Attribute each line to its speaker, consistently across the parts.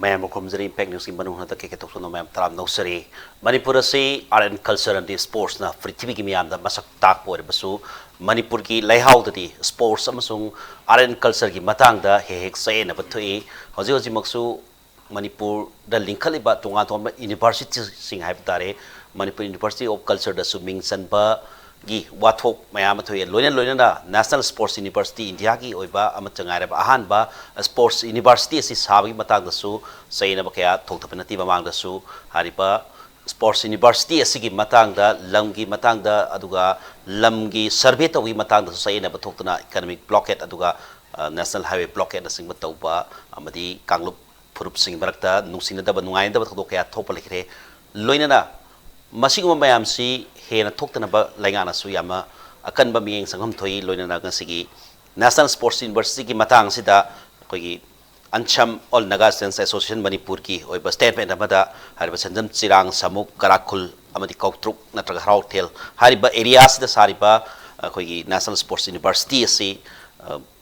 Speaker 1: Mayam Komzari Impact News in Manung Hata Kekatokno Mam Tram Nosari, Manipur say art and culture and sports na Fritivi Miam the Masak Tak Boy Basu, Manipur ki Layhau the sports Samsung art and culture ki Matang the Hek Say Nabatui, Hozi Maksu, Manipur the Linkaliba Tungatom University Sing Hyptare, Manipur University of Culture the Suming Sanpa. Gi wathok mayam thoi loina National Sports University India gi oiba amachangai ba ahan ba Sports University si sabi matang dasu saina ba kaya thokthapnati mamang dasu hariba Sports University asigi matang da lamgi matang da aduga lamgi survey tawi matang da saina ba thoktuna economic blockade aduga National Highway blockade asing matauba amadi kanglup phurup sing barakta nungsina da ba nungai da ba thok kaya thopa lekre loina Masing mayam si hena thokta na ba laingana su yama akan ba miyeng sangham thoi loina na sigi National Sports University ki matang sida koi Ancham All Naga Students Association Manipur ki oi ba statement amada hariba sanjam chirang samuk karakul amadi kautruk natraga harautel hariba area sida sariba koi National Sports University si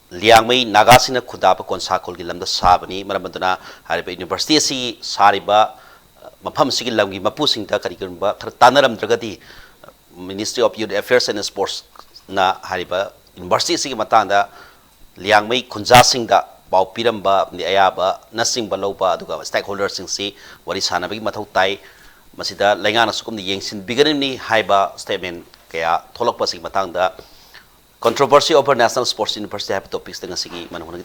Speaker 1: liangmei naga sina khudapa Konsakhul ki lamda sabani maramanduna hariba university si sariba Mapam Sigi Lamgi Mapusing ta Karikamba Tanaram Dragati Ministry of Youth Affairs and Sports na Hariba University Sigi Matanda Liang Mei Kunjasing da Bau Piramba ni Ayaba Nasing Balopa Duga stakeholders sing si Warisana Big Matautai Masida Langana Sukum the Yangsin Biganini Haiba statement Kaya Tolok Pasing Matanda Controversy over National Sports University have topics dengan sigi Manung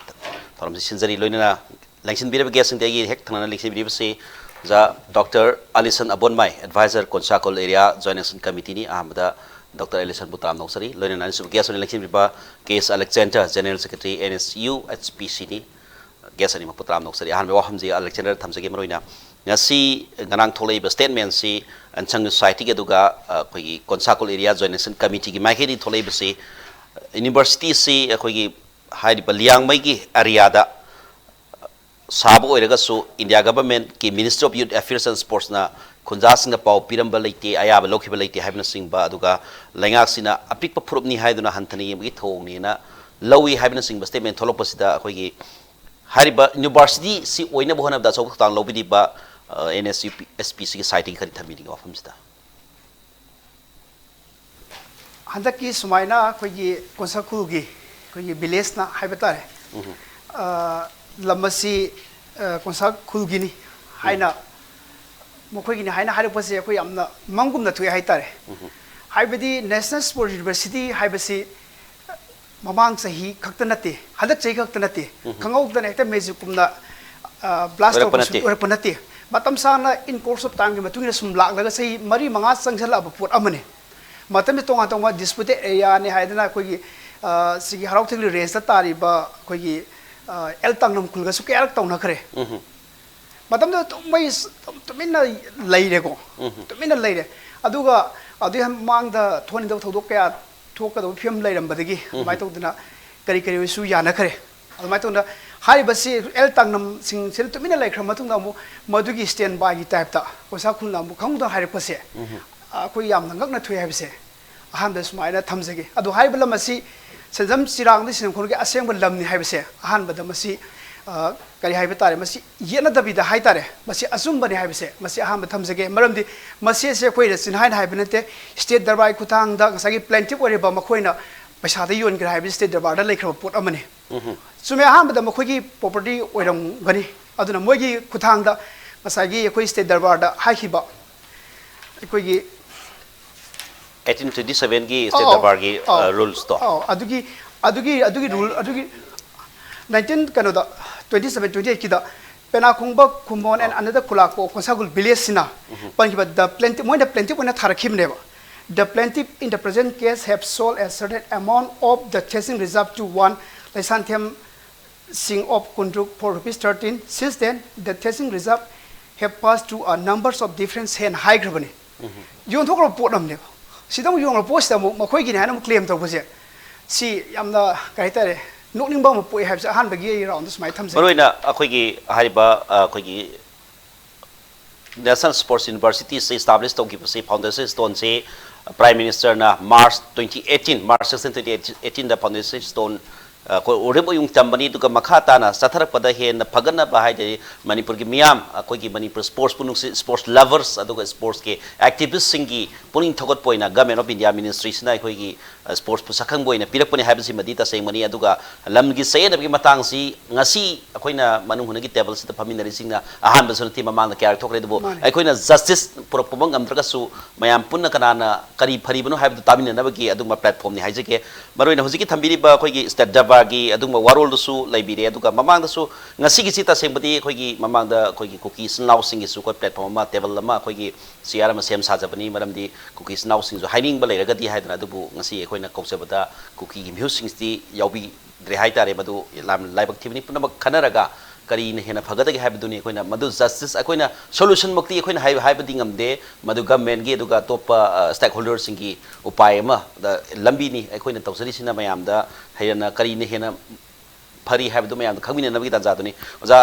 Speaker 1: from the Sinzari Loina Langsin Bira guessing the Hectana Lixi Dr. Alyson Abonmai, Advisor Konsakhul Area Joint Committee ni Ahmada Dr. Alyson Butram Nosari, Loina NSUHPCß election riba case Alexander General Secretary NSUHPCß ni guest ani Maputram Nosari Ahmad Wahamji Alexander Thamsagi Maroina ngasi ganang tholei ba statement si anchang society ke duga khoi Konsakhul Area Joint Committee ki mai khedi tholei ba si university si khoi gi hai baliang mai ki area da Sabo oiragasu India government ki Ministry of Youth Affairs and Sports na khunjasing na pau piramba leite ayaba lokhiba leite haibna singba aduga laingak sina apikpa phurupni haiduna hanthani yemgi thongni na lowi haibna singba statement tholopasida akhoi hariba university si oina bohana da chok tang lobidi ba NSUHPCß ki site ki thamini ofamsida
Speaker 2: handaki sumaina khoi Konsakhul gi khoi village na haibata Lamasi Konsakhul gini haina mokoi gini haina hari pasi akoi amna mangum na thui haitare haibadi National Sports University haibasi mamang sahi khakta nate hadak chai khakta nate khangau da nekta magic kumna blast of panati matam sana in course of time ma tungina sum lak laga sai mari manga sangsala ba pot amane matam tonga tonga dispute area ne haidana koi sigi harau thingli range ta tari ba koi El Tangnam Kulga Suki Alak Tong Nakre. Madam the way Tumina lady go. Tumina lady. Aduga, Adamang the 20 of Todoka, talk of Pim Ladam Badigi, Maitona, Karikari Suyanakre. Almatona, Haribasi, El Tangnam sing Tumina like Ramatuna, Madugi stand by the type that Konsakhul Mukamda Haripase. Kuyam, the Gagna to have say. Handas Mina Tamsagi. Adu Haibalamasi. Sejam sirang di sini kalau asing berlam ni haibese, ahan pada masih kali haibetare masih yena tapi dah haitare masih asum bani haibese masih ahan betam sege malam di masih saya koi resin hain haibente state darbar kutang dah sagi plenty boleh bawa koi na pasal ada yuan kira haibese state darbar dah lekar pot amane. Sumai ahan pada makoi ki property orang gani, aduna moi ki kutang dah masagi koi state darbar dah haikiba, koi ki
Speaker 1: 1827 ki state darbar ki rules to.
Speaker 2: Adugi rule adugi 19 kanoda 27-28 kita penakungba kumbon and another kulako Konsakhul village sina. Pankiba the plenty more the plenty when tharakim never. The plaintiff in the present case have sold a certain amount of the chasing reserve to one Lysantium Singh of Kundruk for ₹13. Since then, the chasing reserve have passed through a numbers of different hand high gravity. You don't talk about them. Si don't you post them, Makoigin and claim to was it. See, I'm the Kaitare. No limbo have a hand bag around this my thumbs.
Speaker 1: Marina, Akoigi, Hariba, Koigi National Sports University established to give a foundation stone, say Prime Minister na March 2018, March 16, 2018, the foundation stone ꯔꯤꯞ ꯑꯣꯏyung ꯇꯝꯕꯅꯤ ꯑꯗꯨꯒ ꯃꯈꯥ ꯇꯥꯅ ꯆꯠꯊꯔꯛꯄꯗ ꯍꯦꯟꯅ ꯐꯒꯠꯅꯕ ꯍꯥꯏꯗꯤ ꯃꯅꯤꯄꯨꯔꯒꯤ ꯃꯤꯌꯥꯝ ꯑꯩꯈꯣꯏꯒꯤ Manipur sports ꯄꯨꯅꯨꯡꯁꯤ sports lovers ꯑꯗꯨꯒ ꯁ꯭ꯄꯣꯔꯠꯁꯀꯤ ꯑꯦꯛꯇꯤꯚꯤꯁꯁꯤꯡꯒꯤ ꯄꯨꯛꯅꯤꯡ ꯊꯧꯒꯠꯄ ꯑꯣꯏꯅ ꯒꯚꯔꯟꯃꯦꯟꯠ ꯑꯣꯐ ꯏꯟꯗꯤꯌꯥ ꯃꯤꯅꯤꯁꯇ꯭ꯔꯤꯁꯤꯅ ꯑꯩꯈꯣꯏꯒꯤ ꯁ꯭ꯄꯣꯔꯠꯁꯄꯨ ꯁꯛꯈꯪꯕ ꯑꯣꯏꯅ ꯄꯤꯔꯛꯄꯅꯤ ꯍꯥꯏꯕꯁꯤꯃꯗꯤ ꯇꯁꯦꯡꯕꯅꯤ ꯑꯗꯨꯒ ꯂꯝꯒꯤ ꯆꯌꯦꯠꯅꯕꯒꯤ ꯃꯇꯥꯡꯁꯤ ꯉꯁꯤ ꯑꯩꯈꯣꯏꯅ ꯃꯅꯨꯡ ꯍꯨꯠꯅꯒꯤ ꯇꯦꯕꯜꯁꯤꯗ ꯐꯝꯃꯤꯟꯅꯔꯤꯁꯤꯡꯅ ꯑꯍꯥꯟꯕꯁꯨ ꯅꯠꯇꯦ ꯃꯃꯥꯡꯗ ꯀꯌꯥꯔꯛ ꯊꯣꯛꯈ꯭ꯔꯦ ꯑꯗꯨꯕꯨ ꯑꯩꯈꯣꯏꯅ ꯖꯁꯇꯤꯁ ꯄꯨꯔꯛꯄ ꯉꯝꯗ꯭ꯔꯒꯁꯨ ꯃꯌꯥꯝ ꯄꯨꯟꯅ ꯀꯅꯥꯅ ꯀꯔꯤ ꯐꯔꯤꯕꯅꯣ ꯍꯥꯏꯕꯗꯨ ꯇꯥꯃꯤꯟꯅꯅꯕꯒꯤ ꯑꯗꯨꯒꯨꯝꯕ ꯄ꯭ꯂꯦꯠꯐꯣꯝꯅꯤ ꯍꯥꯏꯖꯒꯦ ꯃꯔꯨꯑꯣꯏꯅ ꯍꯧꯖꯤꯛꯀꯤ ꯊꯝꯕꯤꯔꯤꯕ ꯑꯩꯈꯣꯏꯒꯤ ꯁ꯭ꯇꯦꯠ ꯗꯕꯥꯒꯤ ꯑꯗꯨꯒꯨꯝꯕ ꯋꯥꯔꯣꯜꯗꯨꯁꯨ ꯂꯩꯕꯤꯔꯦ ꯑꯗꯨꯒ ꯃꯃꯥꯡꯗꯁꯨ ꯉꯁꯤꯒꯤꯁꯤ ꯇꯁꯦꯡꯕꯗꯤ ꯑꯩꯈꯣꯏꯒꯤ ꯃꯃꯥꯡꯗ ꯑꯩꯈꯣꯏꯒꯤ ꯀꯨꯀꯤ ꯏꯆꯤꯟ ꯏꯅꯥꯎꯁꯤꯡꯒꯤꯁꯨ ꯑꯩꯈꯣꯏ ꯄ꯭ꯂꯦꯠꯐꯣꯝ ꯑꯃ ꯇꯦꯕꯜ ꯑꯃ ꯑꯩꯈꯣꯏꯒꯤ ꯆꯤꯌꯥꯔ ꯑꯃ ꯁꯦꯝ ꯁꯥꯖꯕꯅꯤ ꯃꯔꯝꯗꯤ ꯀꯨꯀꯤ ꯏꯆꯤꯟ ꯏꯅꯥꯎꯁꯤꯡꯁꯨ ꯍꯥꯏꯅꯤꯡꯕ ꯂꯩꯔꯒꯗꯤ ꯍꯥꯏꯗꯅ ꯑꯗꯨꯕꯨ ꯉꯁꯤ ꯑꯩꯈꯣꯏꯅ ꯀꯧꯖꯕꯗ ꯀꯨꯀꯤꯒꯤ ꯃꯤꯍꯨꯠꯁꯤꯡꯁꯤꯗꯤ ꯌꯥꯎꯕꯤꯗ꯭ꯔꯦ ꯍꯥꯏꯇꯥꯔꯦ ꯃꯗꯨ ꯂꯥꯏꯕꯛ ꯊꯤꯕꯅꯤ ꯄꯨꯝꯅꯃꯛ ꯈꯟꯅꯔꯒ ꯀꯔꯤꯅ ꯍꯦꯟꯅ ꯐꯒꯗꯒꯦ ꯍꯥꯏꯕꯗꯨꯅꯤ ꯑꯩꯈꯣꯏꯅ ꯃꯗꯨ ꯖꯁꯇꯤꯁ ꯑꯩꯈꯣꯏꯅ ꯁꯣꯂꯨꯁꯟꯃꯛꯇꯤ ꯑꯩꯈꯣꯏꯅ ꯍꯥꯏꯕꯗꯤ ꯉꯝꯗꯦ ꯃꯗꯨ ꯒꯚꯔꯟꯃꯦꯟꯠꯒꯤ ꯑꯗꯨꯒ ꯑꯇꯣꯞꯄ ꯁ꯭ꯇꯦꯛ ꯍꯣꯜꯗꯔꯁꯤꯡꯒꯤ ꯎꯄꯥꯏ ꯑꯃ ꯂꯝꯕꯤꯅꯤ ꯑꯩꯈꯣꯏꯅ ꯇꯧꯖꯔꯤꯁꯤꯅ ꯃꯌꯥꯝꯗ ꯍꯦꯟꯅ ꯀꯔꯤꯅ ꯍꯦꯟꯅ ꯐꯔꯤ ꯍꯥꯏꯕꯗꯨ ꯃꯌꯥꯝꯗ ꯈꯪꯃꯤꯟꯅꯅꯕꯒꯤ ꯇꯥꯟꯖꯥꯗꯨꯅꯤ ꯑꯣꯖꯥ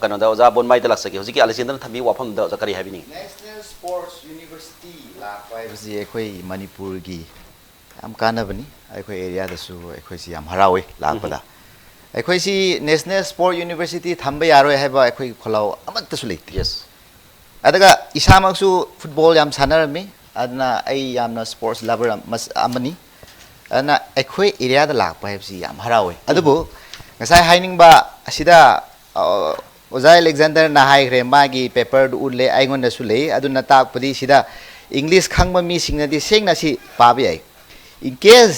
Speaker 1: ꯀꯩꯅꯣꯗ ꯑꯣꯖꯥ ꯑꯕꯣꯟꯃꯥꯏꯗ ꯂꯥꯛꯆꯒꯦ ꯍꯧꯖꯤꯛꯀꯤ ꯑꯂꯤꯁꯦꯟꯗꯔꯅ ꯊꯝꯕꯤꯕ ꯋꯥꯐꯝꯗꯨꯗ ꯑꯣꯖꯥ ꯀꯔꯤ ꯍꯥꯏꯕꯤꯅꯤꯡꯉꯤ
Speaker 3: ꯅꯦꯁꯅꯦꯜ ꯁ꯭ꯄꯣꯔꯠꯁ ꯌꯨꯅꯤꯚꯔꯁꯤꯇꯤ ꯂꯥꯛꯄ ꯍꯥꯏꯕꯁꯤ ꯑꯩꯈꯣꯏ ꯃꯅꯤꯄꯨꯔꯒꯤ ꯌꯥꯝ ꯀꯥꯟꯅꯕꯅꯤ ꯑꯩꯈꯣꯏ ꯑꯦꯔꯤꯌꯥꯗꯁꯨ ꯑꯩꯈꯣꯏꯁꯤ ꯌꯥꯝ ꯍꯔꯥꯎꯏ ꯂꯥꯛꯄꯗ ꯑꯩꯈꯣꯏꯁꯤ ꯅꯦꯁꯅꯦꯜ ꯁ꯭ꯄꯣꯔꯠ ꯌꯨꯅꯤꯚꯔꯁꯤꯇꯤ ꯊꯝꯕ ꯌꯥꯔꯣꯏ ꯍꯥꯏꯕ ꯑꯩꯈꯣꯏꯒꯤ ꯈꯣꯜꯂꯥꯎ ꯑꯃꯠꯇꯁꯨ ꯂꯩꯇꯦ
Speaker 1: ꯌꯦꯁ
Speaker 3: ꯑꯗꯨꯒ ꯏꯁꯥꯃꯛꯁꯨ ꯐꯨꯠꯕꯣꯜ ꯌꯥꯝ ꯁꯥꯟꯅꯔꯝꯃꯤ ꯑꯗꯨꯅ ꯑꯩ ꯌꯥꯝꯅ ꯁ꯭ꯄꯣꯔꯠꯁ ꯂꯚꯔ ꯑꯃꯅꯤ ꯑꯗꯨꯅ ꯑꯩꯈꯣꯏ ꯑꯦꯔꯤꯌꯥꯗ ꯂꯥꯛꯄ ꯍꯥꯏꯕꯁꯤ ꯌꯥꯝ ꯍꯔꯥꯎꯏ ꯑꯗꯨꯕꯨ ꯉꯁꯥꯏ ꯍꯥꯏꯅꯤꯡꯕ ꯑꯁꯤꯗ ꯑꯣꯖꯥ ꯑꯂꯦꯛꯖꯦꯟꯗꯔꯅ ꯍꯥꯏꯈ꯭ꯔꯦ ꯃꯥꯒꯤ ꯄꯦꯄꯔꯗꯨ ꯎꯠꯂꯦ ꯑꯩꯉꯣꯟꯗꯁꯨ ꯂꯩ ꯑꯗꯨꯅ ꯇꯥꯛꯄꯗꯤ ꯁꯤꯗ ꯏꯪꯂꯤꯁ ꯈꯪꯕ ꯃꯤꯁꯤꯡꯅꯗꯤ ꯁꯦꯡꯅ ꯁꯤ ꯄꯥꯕ ꯌꯥꯏ in case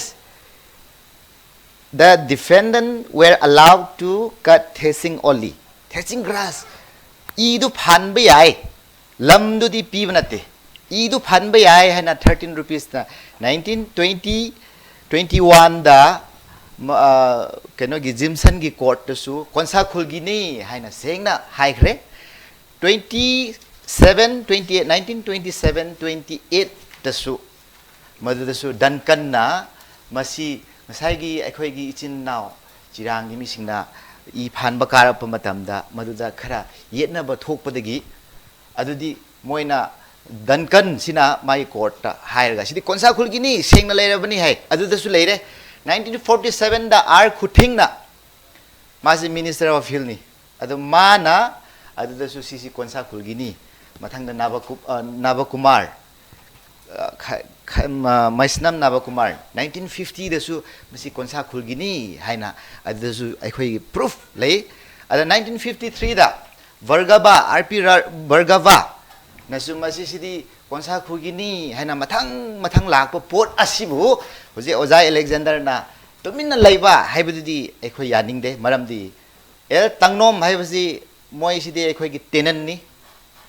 Speaker 3: the defendant were allowed to cut threashing only threashing grass idu phanba yai lamdu di piba natte idu phanba yai haina 13 rupees na 1920 21 da keno gi jimson gi court to su konsakhul gi ni haina sengna haikhre 27 28 1927 28 da su मदुदसु दनकन ना मसी मसाइगी अखोइगी इचिन नाव चिरांगी मिसिंगना इ फानबा कारप मतमदा मदुदा खरा येतनबा थोकपदगी अदुदी Moina दनकन सिना माई court हायरगा सिदी कोनसाखुलगिनी सेंगना लेरबनी हाय अदुदसु लेरे 1947 दा are खुथिंगना मासी minister of हिलनी अदु माना अदुदसु cc कोनसाखुलगिनी मथंगदा नाबकुमार मैसनम नाबकुमार 1950 दसु मसी कोनसाखुलगिनी हाइना अदसु अखोई प्रूफ ले अद 1953 दा वर्गवा आरपी वर्गवा नसु मसी सिदी कोनसाखुलगिनी हाइना मथंग मथंग लाकप पोट असिबु होजे ओजा एलेक्जेंडर ना तुमिन लैबा हाइबदुदी अखोई यानिंगदे मरमदी एल तंगनोम हाइबसी मोय सिदी अखोई की टेनन नि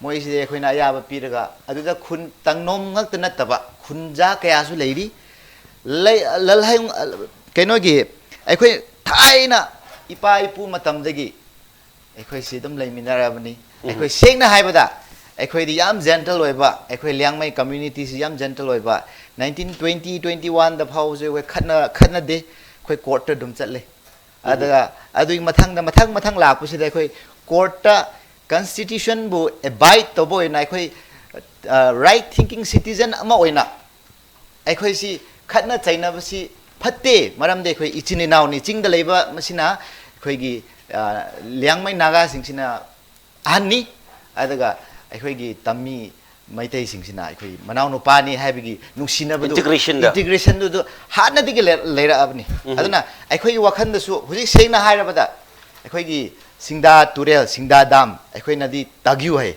Speaker 3: मोइसे अखोइना अयाबा पीरगा अदुदा खुन तंगनोम ngak नतबा खुनजा कयासु लेरी ललहाय कैनोगी अखोइ थाइना इपा इपु मतमदगी अखोइ सिदम लेमिनाराबनी अखोइ सेंगना हाइबदा अखोइ दि याम जेंटल ओइबा अखोइ ल्याङमै कम्युनिटी सि याम जेंटल ओइबा 1920 21 द फाउजे वे खना दे अखोइ कोर्ट ता दुम चले अदगा अदुइ मथंग लापुसिदा अखोइ court Constitution bu abide to boy na khoi right thinking citizen ama oina ai khoi si khatna chaina basi phatte maram de khoi ichini naw ni chingda leiba masina khoi gi liangmai naga singsina anni adaga ai khoi gi tammi maitai singsina ai khoi manaw no pani haibigi nungsina bu integration du hana dige leira abni aduna ai khoi wakhan da su huji seina haira bada ai khoi gi सिंगदा तुरेल सिंगदा दाम अखोई नदी ताग्यू है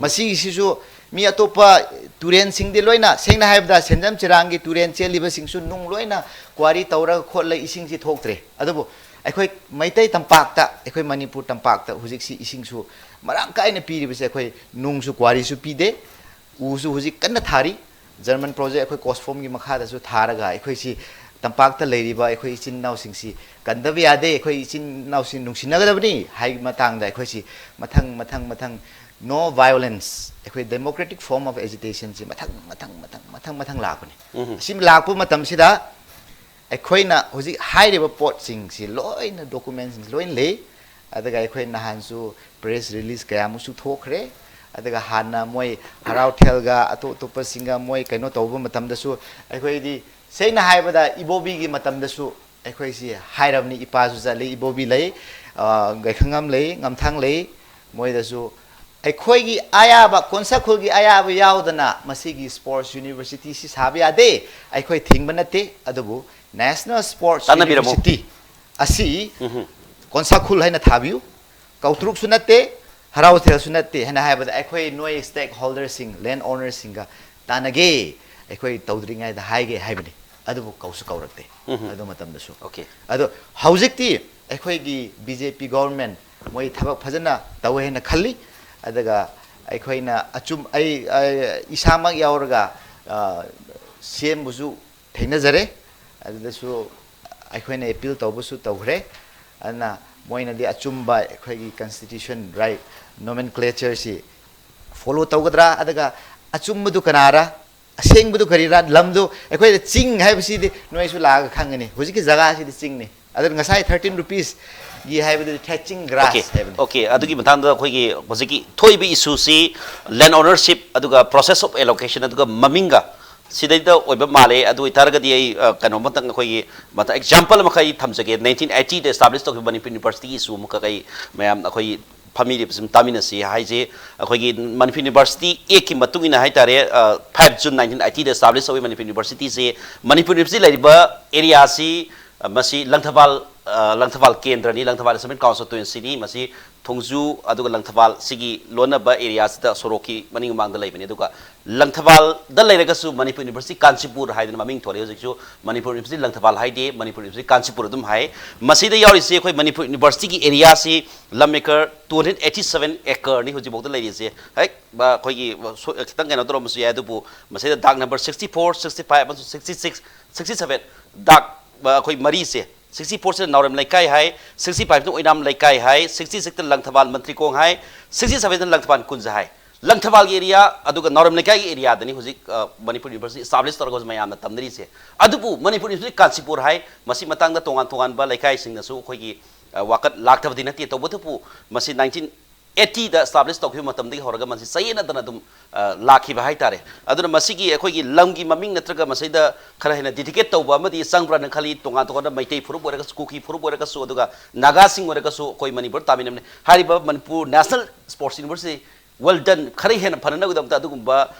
Speaker 3: मसी सिसु मी अतोपा Tourane सिंगदे लोइना सेंगना हाइबदा सेंजम Chirangi Tourane चेलिबा सिंगसु नुंग लोइना क्वारी तौरा खोल इसिंग सि थोक्त्रे adobo अखोई मैतै तंपाकता अखोई मणिपुर तंपाकता हुजिक सि इसिंगसु मरांग काइना पीरिबसे अखोई नुंगसु क्वारी सु पीदे उसु हुजिक कन्ना थारी जर्मन प्रोजेक्ट अखोई कोस्फोम की मखादासु थारगा अखोई सि तंपाकता लेरिबा अखोई इचिन नाउसिंग सि कंदब यादे अखोई इचिन नाउसिंग नुंसिनगदबनी हाइ मतांगदा अखोई सि मथंग नो वायलेंस अखोई डेमोक्रेटिक फॉर्म ऑफ एजिटेशन सि मथंग लापनी सिम लापु मतम सिदा अखोइना हुजि हाइरेबा पोट सिंग सि लोइना डॉक्यूमेंट्स लोइन ले अदगा अखोइ नहानसु प्रेस रिलीज कयामुसु थोखरे अदगा हाना मोय हराव थेलगा अतो सिंगा मोय कैनो तौबा मतम दसु अखोइ दि सेना हाइबदा इबोबी की मतम दसु ꯑꯩꯈꯣꯏ ꯁꯤ ꯍꯥꯏꯔꯕꯅꯤ ꯏꯄꯥꯁꯨ ꯆꯠꯂꯤ ꯏꯕꯣꯕꯤ ꯂꯩ ꯒꯩꯈꯪꯉꯝ ꯂꯩ ꯉꯝꯊꯥꯡ ꯂꯩ ꯃꯣꯏꯗꯁꯨ ꯑꯩꯈꯣꯏꯒꯤ ꯑꯌꯥꯕ ꯀꯣꯟꯁꯥꯈꯨꯜꯒꯤ ꯑꯌꯥꯕ ꯌꯥꯎꯗꯅ ꯃꯁꯤꯒꯤ ꯁ꯭ꯄꯣꯔꯠꯁ ꯌꯨꯅꯤꯚꯔꯁꯤꯇꯤ ꯁꯤ ꯁꯥꯕ ꯌꯥꯗꯦ ꯑꯩꯈꯣꯏ ꯊꯤꯡꯕ ꯅꯠꯇꯦ ꯑꯗꯨꯕꯨ ꯅꯦꯁꯅꯦꯜ ꯁ꯭ꯄꯣꯔꯠꯁ ꯌꯨꯅꯤꯚꯔꯁꯤꯇꯤ ꯑꯁꯤ ꯀꯣꯟꯁꯥꯈꯨꯜ ꯍꯥꯏꯅ ꯊꯥꯕꯤꯌꯨ ꯀꯧꯇ꯭ꯔꯨꯛꯁꯨ ꯅꯠꯇꯦ ꯍꯔꯥꯎꯊꯦꯜꯁꯨ ꯅꯠꯇꯦ ꯍꯥꯏꯅ ꯍꯥꯏꯕꯗ ꯑꯩꯈꯣꯏ ꯅꯣꯏ ꯁ꯭ꯇꯦꯛ ꯍꯣꯜꯗꯔꯁꯤꯡ ꯂꯦꯟ ꯑꯣꯅꯔꯁꯤꯡꯒ ꯇꯥꯟꯅꯒꯦ ꯑꯩꯈꯣꯏ ꯇꯧꯗ꯭ꯔꯤꯉꯩꯗ ꯍꯥꯏꯒꯦ ꯍꯥꯏꯕꯅꯤ ꯑꯗꯨꯕꯨ ꯀꯧꯁꯨ ꯀꯧꯔꯛꯇꯦ ꯑꯗꯨ ꯃꯇꯝꯗꯁꯨ ꯑꯗꯣ ꯍꯧꯖꯤꯛꯇꯤ ꯑꯩꯈꯣꯏꯒꯤ BJP ꯒꯣꯚꯔꯟꯃꯦꯟꯠ ꯃꯣꯏ ꯊꯕꯛ ꯐꯖꯅ ꯇꯧꯋꯦ ꯍꯥꯏꯅ ꯈꯜꯂꯤ ꯑꯗꯨꯒ ꯑꯩꯈꯣꯏꯅ ꯑꯆꯨꯝ ꯏꯁꯥꯃꯛ ꯌꯥꯎꯔꯒ ꯁꯦꯝꯕꯨꯁꯨ ꯊꯦꯡꯅꯖꯔꯦ ꯑꯗꯨꯗꯁꯨ ꯑꯩꯈꯣꯏꯅ ꯑꯦꯄꯤꯜ ꯇꯧꯕꯁꯨ ꯇꯧꯈ꯭ꯔꯦ ꯑꯗꯨꯅ ꯃꯣꯏꯅꯗꯤ ꯑꯆꯨꯝꯕ ꯑꯩꯈꯣꯏꯒꯤ ꯀꯟꯁꯇꯤꯇ꯭ꯌꯨꯁꯟ ꯔꯥꯏꯠ ꯅꯣꯃꯦꯟꯀ꯭ꯂꯦꯆꯔꯁꯤ ꯐꯣꯂꯣ ꯇꯧꯒꯗ꯭ꯔꯥ ꯑꯗꯨꯒ ꯑꯆꯨꯝꯕꯗꯨ ꯀꯅꯥꯔꯥ ꯑꯁꯦꯡꯕꯗꯨ ꯀꯔꯤꯔꯥ ꯂꯝꯗꯨ ꯑꯩꯈꯣꯏꯗ ꯆꯤꯡ ꯍꯥꯏꯕꯁꯤꯗꯤ ꯅꯣꯏꯁꯨ ꯂꯥꯛꯑꯒ ꯈꯪꯒꯅꯤ ꯍꯧꯖꯤꯛꯀꯤ ꯖꯒꯥꯁꯤꯗꯤ ꯆꯤꯡꯅꯤ ꯑꯗꯨꯅ ꯉꯁꯥꯏ 13 rupees ꯒꯤ ꯍꯥꯏꯕꯗꯨ ꯊꯦꯆꯤꯡ ꯒ꯭ꯔꯥꯁ ꯍꯥꯏꯕꯅꯤ
Speaker 1: Okay adugi matangda akhoi hojiki thoibi issue si land ownership aduga process of allocation aduga maminga sidaida oiba male adu itaragadi ai kano matang akhoi mata example makai thamjage 1980 da established of Manipur University issue muka kai mayam akhoi family sim tamina si haije akhoi Manipur University ek ki matungina hai tare 5 June 1980 da established of Manipur University se Manipur University laiba area si masi langthawal kendra ni langthawal assessment constituency ni masi thongju aduga langthawal sigi lonaba area sida soroki maning mangda laibani aduga langthawal da lairaga su Manipur University Kanchipur haidana maming thore hojiksu Manipur University langthawal haide Manipur University Kanchipur dum hai masi da yauri se khoi Manipur University ki area si lamacre 287 acre ni hoji bogda lairi se hai ba khoi gi kitang kana toro musu ya dubu masi da dag number 64 65 66 67 dag ba khoi mari se 64% Nauram Laikai High, 65 Oinam Laikai High, 66 Langthawal Mantri Kong High, 67 Langthawan Kunza High. Langthawal area, Aduga Nauram Laikai area, the Huzik Manipur University established Torgos Mayam Tamrise. Adupu, Manipur University Kansipur High, Masimatanga Tongan Tongan Ba Laikai Sing the Suki Wakat Lakta Dinati Tobutu, Masi 1980 the established Tokyo Matamdi Horgaman Sayana Danadum Laki Haitare. Aduna Masiki, Equi Langi Maming Natraga Masida Karahina dedicate to Bamadi Sangbran and Kali Tonga Maite Puruborekas Cookie Puruborekas Soduga Nagasing Orekaso Koi Manipur Taminam Hariba Manipur National Sports University. Well done. Karihan Panana with Tadumba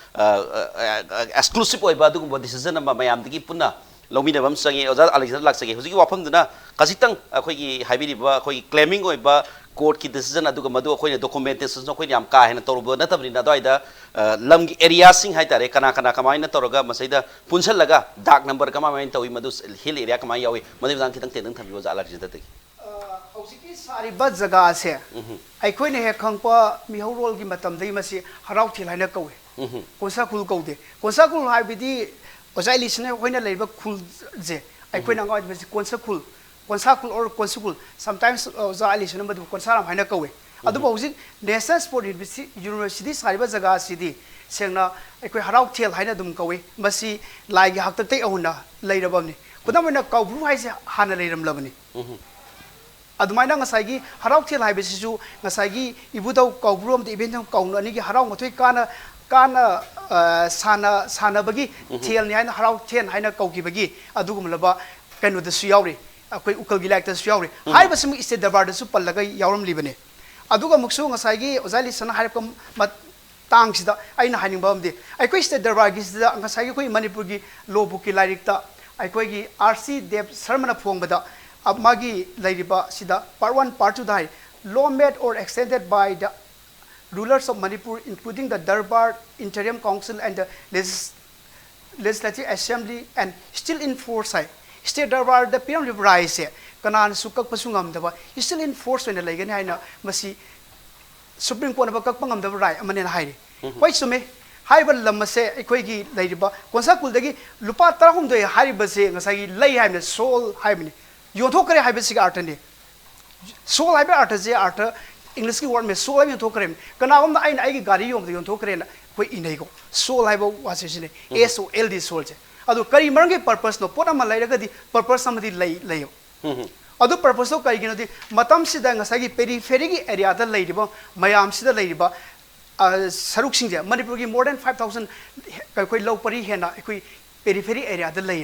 Speaker 1: exclusive way Badumba decision of Mayam the Gipuna. Lomina Vamsangi or Alexander Laxaki, who's you upon the Kasitang, Akogi, Habiba, claiming over court key decision Aduga Madu, documentation, no Koyam Ka and Torobo, Natabri Nadoida, Lam area sing Haitare, Kanakana Kamina Toroga, Maseda, Punsalaga, dark number Kamamento, Madus, Hill area Kamayawi, Madivan Kitan was allergic.
Speaker 2: Saribat zaga ase aikoi ne he khangpa mihorol gi matam dei masi harau thil haina kawe Konsakhul kaude Konsakhul haibidi ojai lisne hoina leiba khul je aikoi na ngoi masi Konsakhul or Konsakhul sometimes ojai lisne madu Konsaram haina kawe adu bauji National Sport University saribat zaga asidi sengna aikoi harau thil haina dum kawe masi lai gi hakta te ahuna leirabamni kudamna kaubru haise hana leiram labani Admaina Nasagi, Harautil Hibisisu, Nasagi, Ibudo, Kaubrum, the event of Kaunani, Haramotui Kana Sana Bagi, Tiel Nian, Harau Ten, Hina Kaukibagi, Adugumlaba, Ken with the Suyauri, a quick Ukalgilak the Suyauri. Hibism is the Bar the Supalaga Yarum Libane. Aduga Muksu, Nasagi, Ozali Sana Harapum, but Tanks the Aina Hiding Bomdi. I questioned the Ragis, the Nasagi Manipurgi, Low Buki Laricta, I quagi RC Deb Sermon of Fombada. Magi Ladiba Sida Part 1, Part 2 die law made or extended by the rulers of Manipur, including the Darbar, Interim Council, and the Legislative Assembly, and still in force. State Darbar, the Piram Rise, Kanan Sukak Pasungam, is still in force when the Lagana Masi Supreme Court of Kakpangam the Rai, Amanin Heidi. Quite so me. Hybrid Lamase, Equagi, Ladiba, Konsakhul Degi, Lupa Tahum de Haribase, Nasagi, Layham, Soul Hybrid. You talk about Hibisic art and soul hybrid art as art, English word may soul you talk him. Can I own I Garium, the Yontokaran, quite inego. Soul hybrid was in SOLD soldier. Although Kari Merge purpose no put on my lady purpose somebody lay. Other purpose of Karigino, Matam Sidang Sagi periphery area the ladybug, Mayam Sida ladybug, Saruk Sinja, Manipur more than 5,000 quite low pari hena, periphery area da lay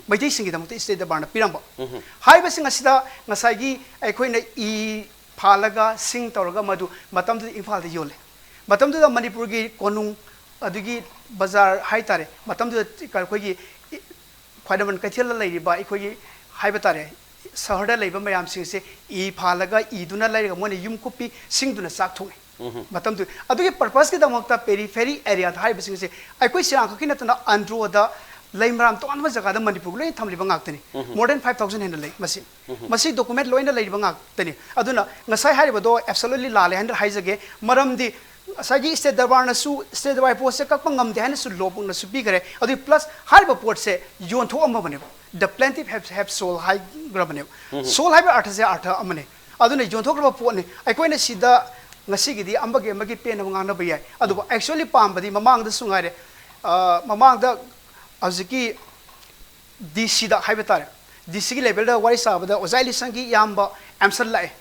Speaker 2: ba jai singi da state da barna piramba hai ba sing asida ngasai gi ai khoi na I phalaga sing tawraga madu matam du imphal da yole matam du da Manipur gi konung adugi bazar hai tare matam du ka khoi gi khwaidaman kaithel lay ba I khoi gi hai ba tare sahar da lay ba mayam sing se I phalaga I duna lay ga mone yum kopi sing duna sak thong matam tu adu ke purpose ke damakta periphery area thai basing se ai koi siang ka kina tana andro da laimram to anwa jaga da Manipur loi thamli bangak tani more than 5000 hen lei masi document loina lei bangak tani aduna ngasai hari bodo absolutely lale hen hai jage maram di sagi state darbar na su state darbar post se kak pangam de hen su lopung na su bi gare adu plus hari bo port se yon tho amma bane the plaintiff have soul high grabane soul high artha se artha amane aduna yon tho grab port ne ai koi na sida ngasi gidi ambage magi pen ngang na bayai adu actually pam badi mamang da sungai re mamang da aziki DC da haibetare DC ki level da wari sa da ozaili sangi yamba amsal lai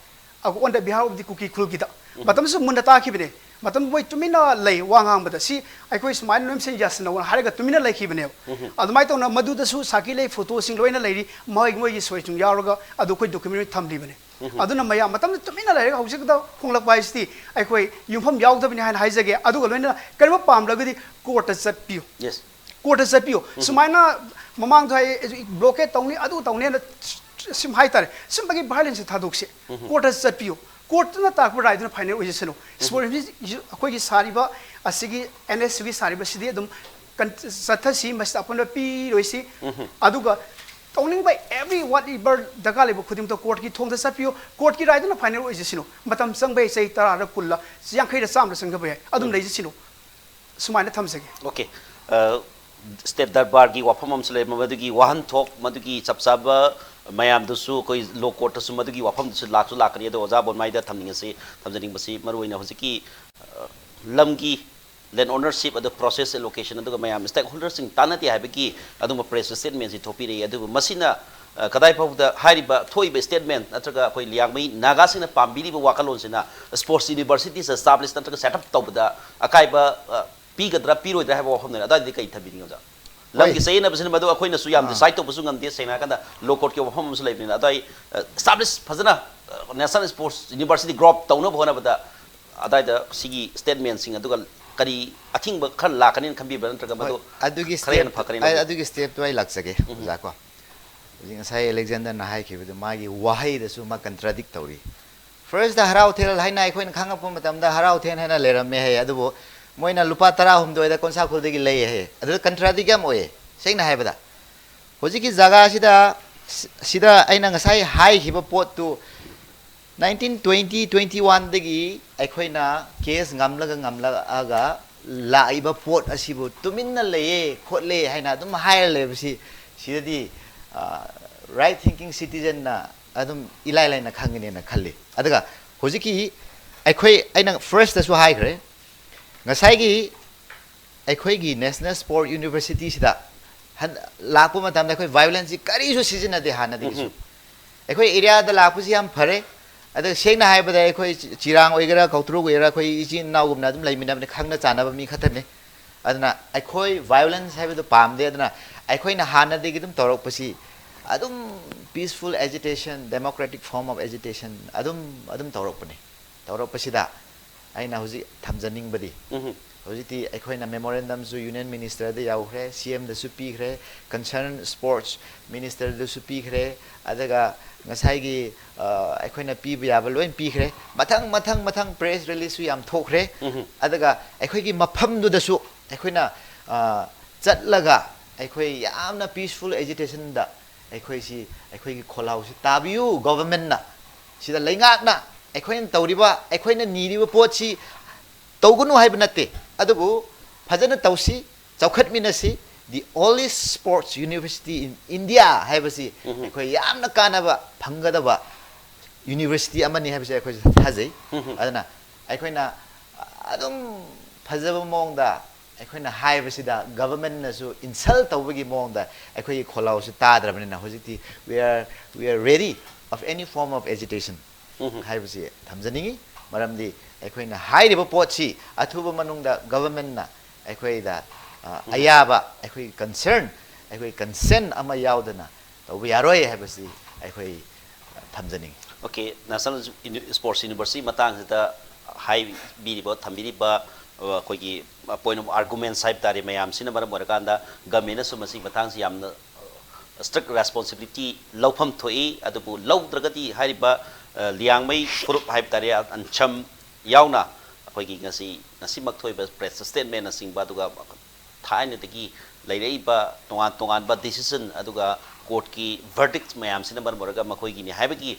Speaker 2: agu on the behalf of the cookie khul gida matam su munda ta ki bine matam boy tumina lay wangang bada si ai koi smile nom sen jas na haraga tumina lay ki bine adumai to na madu da su saki lay photo sing loina lay moi moi gi soi chung yaroga adu koi document tham li bine aduna maya matam tumina lay hauzik da khonglak bai sti ai koi yumpham yaw da bine han haijage adu loina karma pam lagadi court sat piu
Speaker 1: yes
Speaker 2: court sat piu sumaina mamang thai blockade tongni adu tongni na sim hai tare sim bagi violence thaduk se court sat piu court na tak rai duna final oisano sport akoi gi sari ba asigi NS gi sari ba sidi adum satha si mas apon pi roisi aduga tongning by every whatever daga lebo khudim to court ki thong da sapio court ki rai duna final oisino matam sang bai sei tara ra kulla yang khai da sam da sang ba adum lei sino sumaina thamsage
Speaker 1: okay state darbar gi wafam am sele madugi wahan thok madugi chapsaba mayam dusu koi low court su madugi wafam dusu laksu lakani do oja bon mai da thamning se thamjaning basi maruina hojiki lamgi land ownership of the process allocation adu mayam stakeholders sing tanati habiki adu press statement si thopi re adu masina kadai pau da hariba thoi be statement natraga koi liang mai naga sina pambili ba wakalon sina sports universities established natraga set up tawda akai ba pigadra piroi da habo homna da di kai thabini oja lamgi sei na basina madu akhoi na su yam decide to busung amde sei na kada low court ke hom su leibni adai establish phazana national sports university group tawna bhona bada adai da sigi statement sing aduga kari athing ba khal la kanin khambi ban traga madu
Speaker 3: adugi step to ai lak sake ja ko jing sai Alexander na hai ke bu magi wahai da su ma contradict tawri first da harau thel hai na akhoi na khanga pum matam da harau then hana leram me hai adu moina lupa tara humdoi da Konsakhul degi lei he adu contradict am oye seina hai bada hoji ki jaga sida aina ngasai hai hiba pot tu 1920 21 degi aikhoina case ngamla aga laiba pot asibu tuminna leye khotle haina dum hai le bisi sidadi right thinking citizen na adum ilai na khangine na khalli adaga hoji ki aikhoi aina first da su hai khre ngasai gi aikhoi gi national sport university sida lakpu matam da khoi violence kari su season ade hana de su aikhoi area da lakpu si am phare ada sengna hai bada aikhoi chirang oigara kautru goira khoi ichin naw gumna dum laimina ne khangna chana ba mi khatane adna aikhoi violence hai bada pam de adna aikhoi na hana de gi dum torok pasi adum peaceful agitation democratic form of agitation adum torok pane torok pasi da aina hoji thamjaning badi hoji ti aikoina memorandum su union minister de yaw khre CM da su pi khre concerned sports minister da su pi khre adaga ngasai gi aikoina pi ba ba loin pi khre mathang press release su yam thok khre adaga aikoi gi mapham du da su aikoina chatlaga aikoi yamna peaceful agitation da aikoi gi kholau si tabiu government na sida leingak na aikhoin tawriba aikhoina niriba pochi tawgunu haiba natte adubu phajana tawsi chawkhatminasi the oldest sports university in India haibasi aikhoi yamna kanaba phanggadaba university amani haibasi aikhoi thajai adana aikhoina adum phajaba mongda aikhoina haibasi da government na su insult tawbagi mongda aikhoi kholau su tadrabani na hojiti we are ready of any form of agitation haibasi thamjaningi maramdi aikhoina hairiba potsi athuba manungda government na aikhoi da ayaba aikhoi concern ꯑꯩꯈꯣꯏ ꯀꯟꯁꯦꯟ ꯑꯃ ꯌꯥꯎꯗꯅ ꯇꯧꯕ ꯌꯥꯔꯣꯏ ꯍꯥꯏꯕꯁꯤ ꯑꯩꯈꯣꯏ ꯊꯝꯖꯅꯤꯡꯉꯤ
Speaker 1: Okay, National Sports University matangda high biribo thambiriba koigi point of argument side tari mayam sina maram orakanda government sumasi matang yamna strict responsibility lawpham thoi adubu lawdragati hariba liangmai furup haib tari ancham yauna koigi ngasi mak thoi press statement asingba duga thaina dagi leireiba tongan ba decision aduga court ki verdict mayam sina maram oraga makoigi ni haibagi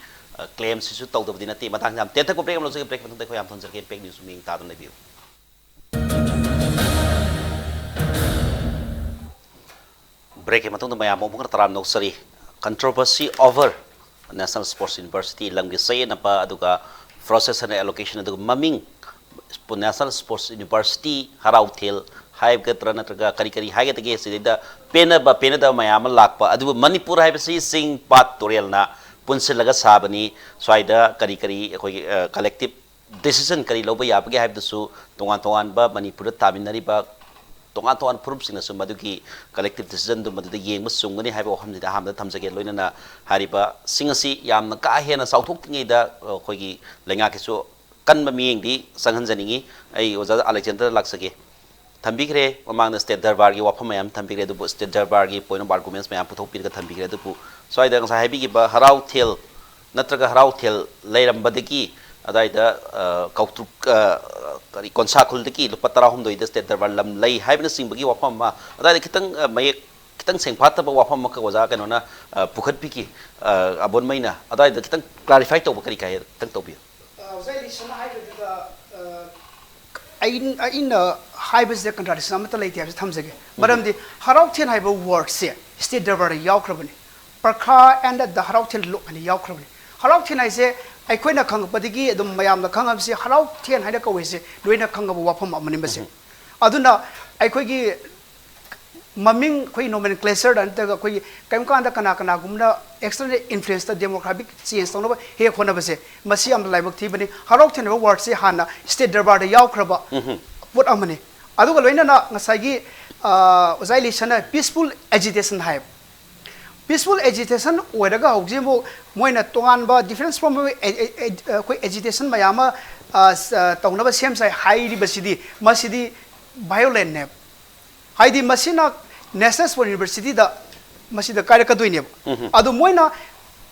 Speaker 1: claims isu tau da dinati matang jam tenta ko break am lo se break matang ko yam thon serke pek news ming ta don le biu break matang da mayam mo taram no sari controversy over National Sports University langgi say na pa aduga process and allocation aduga maming National Sports University harau thel haib ga trana traga kari haga tage sidida pena da mayam lakpa adu Manipur haib si sing pat torial na punsilaga sabani swaida kari collective decision kari loba yabage have the su tongan ba Manipur taminari ba tongan purup sing su maduki collective decision du madu yeng musungani have oham da ham da thamjage loina na hariba singasi yamna ka hena sauthok tingi da khogi lenga ke su kan ma mieng di sanghan janingi ai oja Alexander laksage thambigre mamang state darbar gi wafam mayam thambigre du state darbar gi point of arguments mayam puthok pir ga thambigre du pu soida ngsa habi gi ba harau thel natraga harau thel leiram badiki adaida kautruk kari Konsakhul deki lupatara hum doi state darbar lam lei haibna singbagi wafam ma adaida kitang sengphat ba wafam ma ka oja kano na pukhat piki Abonmai na adaida kitang clarify to ba kari kai tang to bi
Speaker 2: zai lisana haibda in haibas de contradiction amata leite habs thamjage maramdi harauthen haiba word se state darbar yaukrabani parkha and the harauthen look ani yaukrabani harauthen aise aikoina khangpadigi adum mayamna khangabse harauthen haida kawese loina khangaba wafam amani base aduna aikoigi maming koi nomenclature antaga koi kaimkanda kana gumna external influence the demographic change tawna he khona base masi am laibak thibani harauthen ba word se hana state darbar da yaukraba put amani aduga loina na ngasagi ozai sana peaceful agitation hai peaceful agitation oiraga hogjimo moina tongan ba difference from koi agitation mayama tawna ba sem sai hairi basidi masidi violent ne haidi masina National Sports University da masida kare ka doine adu moina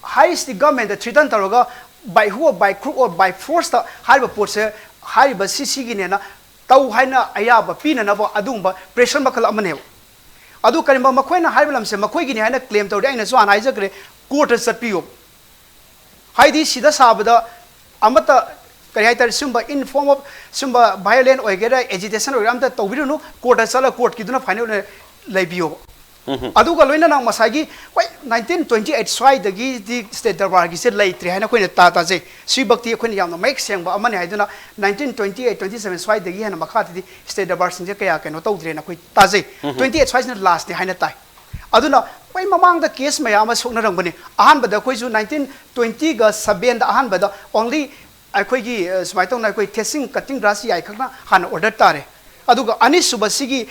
Speaker 2: highest the government the threaten taroga by who or by crook or by force ta hariba porse hariba cc gi ne na tau haina ayaba pina na ba adumba pressure makal amane adu karimba makoina hariba lamse makoi gi ne haina claim tawde aina so anai jagre court satpiyo haidi sida sabada amata kari haitar sumba in form of sumba violent oigera agitation or amta tawbiru court sala court kiduna final leibio aduga loina nang masagi koi 1928 swai dagi di state darbar gi se lei tri haina koina ta je sui bakti koina yamna make sengba amani haiduna 1928 27 swai dagi hana makhati di state darbar sinje kaya keno tawdre na koi ta je 28 swai na last ni haina tai aduna koi mamang da case mayama sokna rangbani ahan bada koi ju 1920 ga 7 da ahan bada only aikoigi smaitong na koi testing cutting grass yai khakna han order tare aduga ani subasigi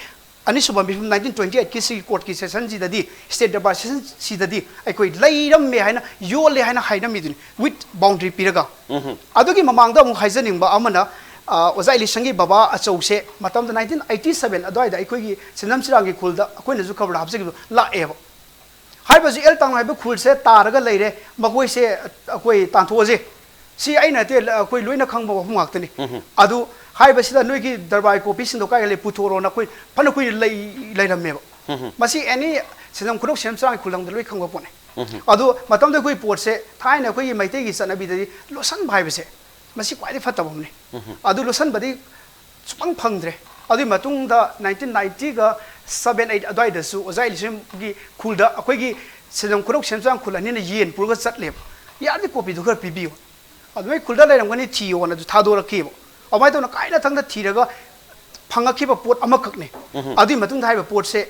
Speaker 2: ani subam 1928 kisi court ki session ji dadi state darbar session si dadi aikoi leiram me haina yole haina haina midun with boundary piraga adugi mamang da mu haijaning ba amana ozai lisangi baba achause matam da 1987 adoi da aikoi gi sinam sirangi khulda akoi na ju khabar habse gi la eba haiba ji el tang haiba khul se taraga leire magoi se akoi tanthoje si aina te akoi loina khangba wa hungak tani adu haiba sida noi ki darbai ko pisin do ka le puthoro na koi phana koi leiram me masi any sinam khurok semsang khulang da loi khangba pone adu matam da koi port se thaina koi maite gi sanabi da losan bhaiba se masi kwai fatabam ne adu losan badi chupang phangdre adu matung da 1990 ga 78 adai da su ozai lisem gi khulda akoi gi sinam khurok semsang khulani na yen purga chatle ya di copy du khar pibiyo adu khulda leiram gani thiyo na du thador rakhibo amai to na kaina thangda thiraga phangakhiba pot amakakne adi matung thaiba pot se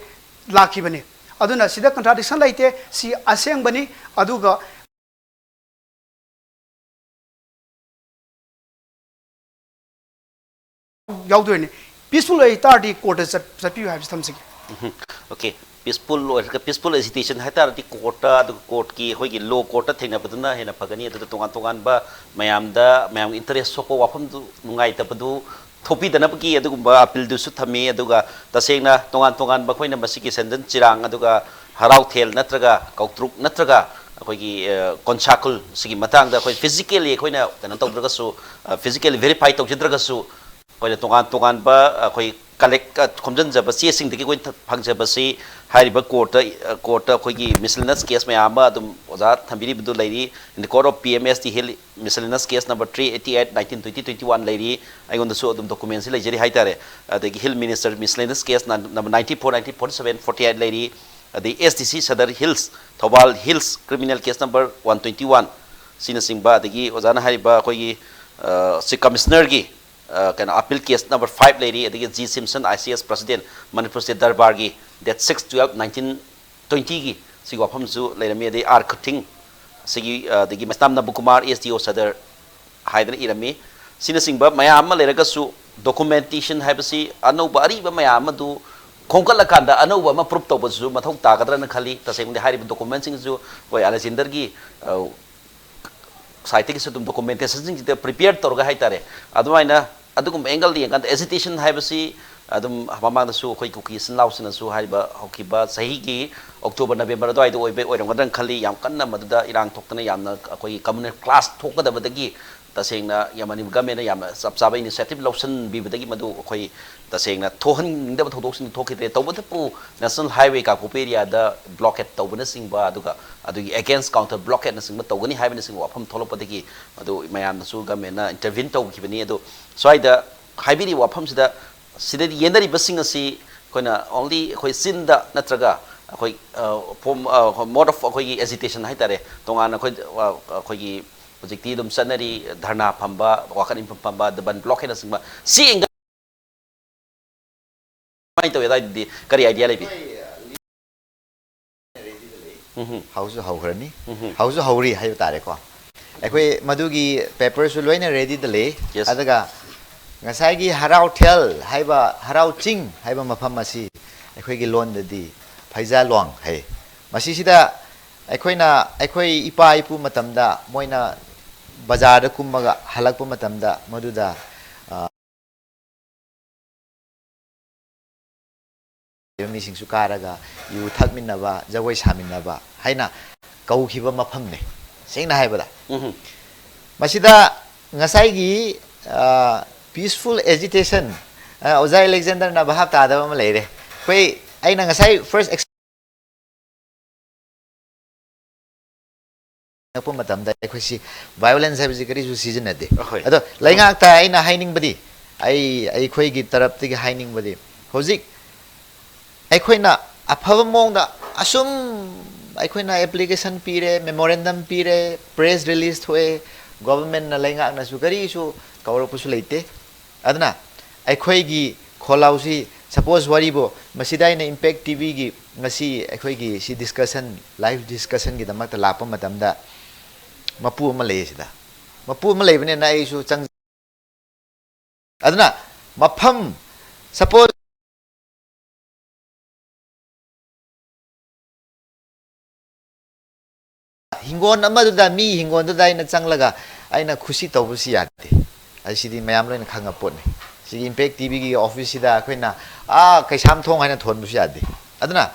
Speaker 2: lakhibani aduna sida contradiction laite si aseng bani aduga yaudone peaceful ai tardi court satpi have samsigi
Speaker 1: okay peaceful agitation hai tar di court ki hoi ki law court thengna baduna hena phagani adu tongan ba mayam interest soko wafam du nungai ta padu thopi dana ki adu ba appeal du su thami adu ga tasengna tongan ba khoina masiki sendan chirang adu ga harau thel natraga kautruk natraga khoi ki konsakhul sigi matang da khoi physically khoina kana tawdraga su physically verify tawjidraga su khoi tongan ba khoi collect khomjan jaba che sing degi koi phangja basi hariba court khoi ki miscellaneous case mayam adum oza thambiri budu lairi in the court of PMS the hill miscellaneous case number 388 1920-21 lairi aigon su adum documents lai jari haitare the hill minister miscellaneous case number 94 48 lairi the SDC Sadar Hills Thobal Hills criminal case number 121 sina singba degi oza na hariba khoi si commissioner gi kind of appeal case number 5 lady against G Simpson ICS president Manipur State Darbar gi that 6/12/1920 gi sigi wafam zu leirami de ar cutting sigi the mastam na bukumar SDO sadar haidan irami sina singba mayam leiraga su documentation habasi ano bari ba mayam du khongkala kanda ano ba ma proof to su mathau ta kadra na khali taseng de hari document sing zu koi alasinder gi site ki sudum documentation sing te prepare torga haitare adumaina adugum angle di kan hesitation haibasi adum hamamang da su khoi kuki sin law sin su haiba hokiba sahi ki October November doi do oibe oiram gadan khali yam kanna maduda irang thoktana yamna khoi communal class thokada badagi tasengna yamani gamena yam sabsaba initiative lawson bi badagi madu khoi tasengna thohan da thodok sin thokite tawbada pu national highway ka area da blockade tawbana singba aduga adugi against counter blockade na singba tawgani haibana sing wafam tholopodagi adu mayam su gamena intervene tawkibani adu soida haibiri wafam sida sidadi yendari basing asi koina only khoi sinda natraga khoi form mode of khoi agitation haitare tongana khoi projecti dum sanari dharna phamba wakan phamba the ban block na singba si mai to yadai di kari idea lebi
Speaker 3: hausu haugrani hausu hauri hayu tare ko ekoi madugi paper su loina ready de le adaga ngasai gi harau thel haiba harau ching haiba mafam masi ekoi gi lon de di phaiza long hai masi sida ekoi ipa ipu matamda moina bazar da kummaga halakpa matamda maduda mi sing su karaga yu thakminaba jagoi saminaba haina kaukhiba mafamne sengna haibada masida ngasai gi peaceful agitation Oza Alexander na bahab ta da ma leire koi aina ngasai first po matam da khoi si violence have zikari su season ade ado lainga ta aina haining badi ai khoi gi tarap ti haining badi hozik ai khoi na aphaba mong da asum ai khoi na application pire memorandum pire press release thoe government na lainga na su kari su kawro pu su leite adna ai khoi gi kholau si suppose waribo masida ina impact tv gi ngasi ai khoi gi si discussion live discussion gi damak ta lapa matam da mapu ma lei sida mapu ma lei bane na ai su chang adna mafam suppose hingon amadu da mi hingon da ina changlaga aina khushi tawbusi yate ai sidi mayam loina khanga potne sigi impact tv gi office sida khoina kaisam thong haina thon busi yate adna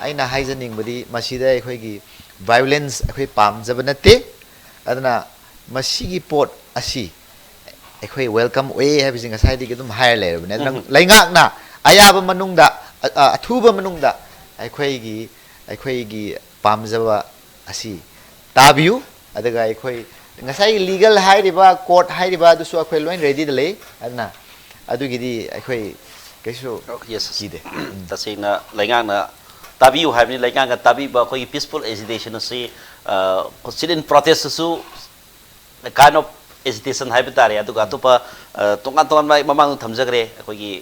Speaker 3: aina haijaning badi masida khoi gi violence khoi pam jabanate adna masigi pot asi khoi welcome we have singa sai di dum hire le bane laingak na ayaba manungda athuba manungda khoi gi pam jaba asi tabiu adaga khoi ngasai legal hairiba court hairiba du su khoi loin ready de le adna adu gidi khoi kaisu
Speaker 1: yes kide tasina laingak na tabiu haibni laingak ga tabiba khoi peaceful agitation si considering protest su kind of agitation haibitare adu ga topa tongan mai mamang thamjagre khoi gi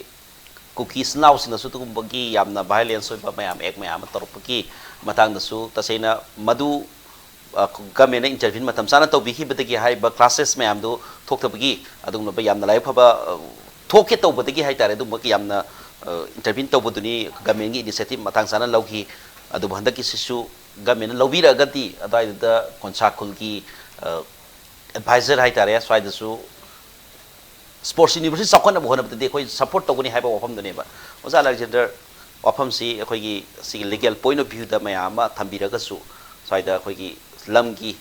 Speaker 1: cookies now sina su tum bagi yamna violence oi ba mayam ek mayam torpaki matang da su tasena madu gamena intervene matam sana to bihi badagi hai ba classes mayam do thokta bagi adung ba yamna lai phaba thoke to badagi hai tare dum bagi yamna intervene tawbuduni government gi initiative matang sana lauki adu bhanda ki sisu government lobira gati adai da Konsakhul ki advisor hai tare swai da su sports university sakon bu hona bde koi support tawuni haiba wafam dune ba oza Alexander wafam si khoi gi si legal point of view da mayama thambira ga su swai da khoi gi lam gi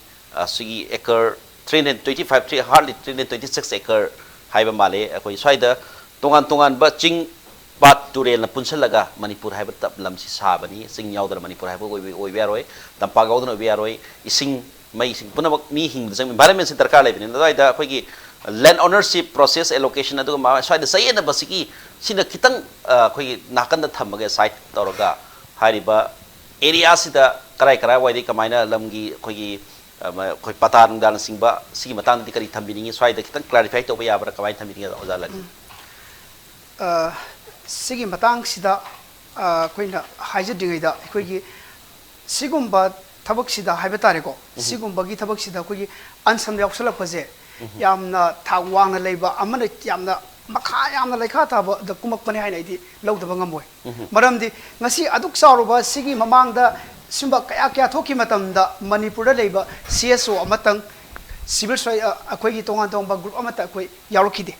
Speaker 1: sigi acre 325 hardly 326 acre haiba male khoi swai da tongan ba ching bat turel na punsalaga Manipur haiba tap lam si sabani sing yaudar Manipur haiba oi biaroi tampa gaudon oi biaroi ising mai sing punamak mi hing jang environment center ka lebin dai da khoi gi land ownership process allocation adu ma swai da sai na basiki sina kitang khoi nakan da thamaga site toroga hariba area sida karai wai di kamaina lamgi khoi khoi patar dan singba sigi matang di kari thambini swai da kitang clarify to ba ya bara kamai thambini ga ozala
Speaker 2: sigi matang sida koina haije dingaida koigi sigumba thabak sida haiba tare ko sigumba gi thabak sida koigi ansam yaksala phaje yamna thawang na leiba amana yamna makha yamna leikha thaba da kumak pane haina idi lawdaba ngamoi maramdi ngasi aduk sauruba sigi mamangda simba kaya thoki matamda Manipur da leiba CSO amatang civil akoigi tongan tongba group amata koi yarokhide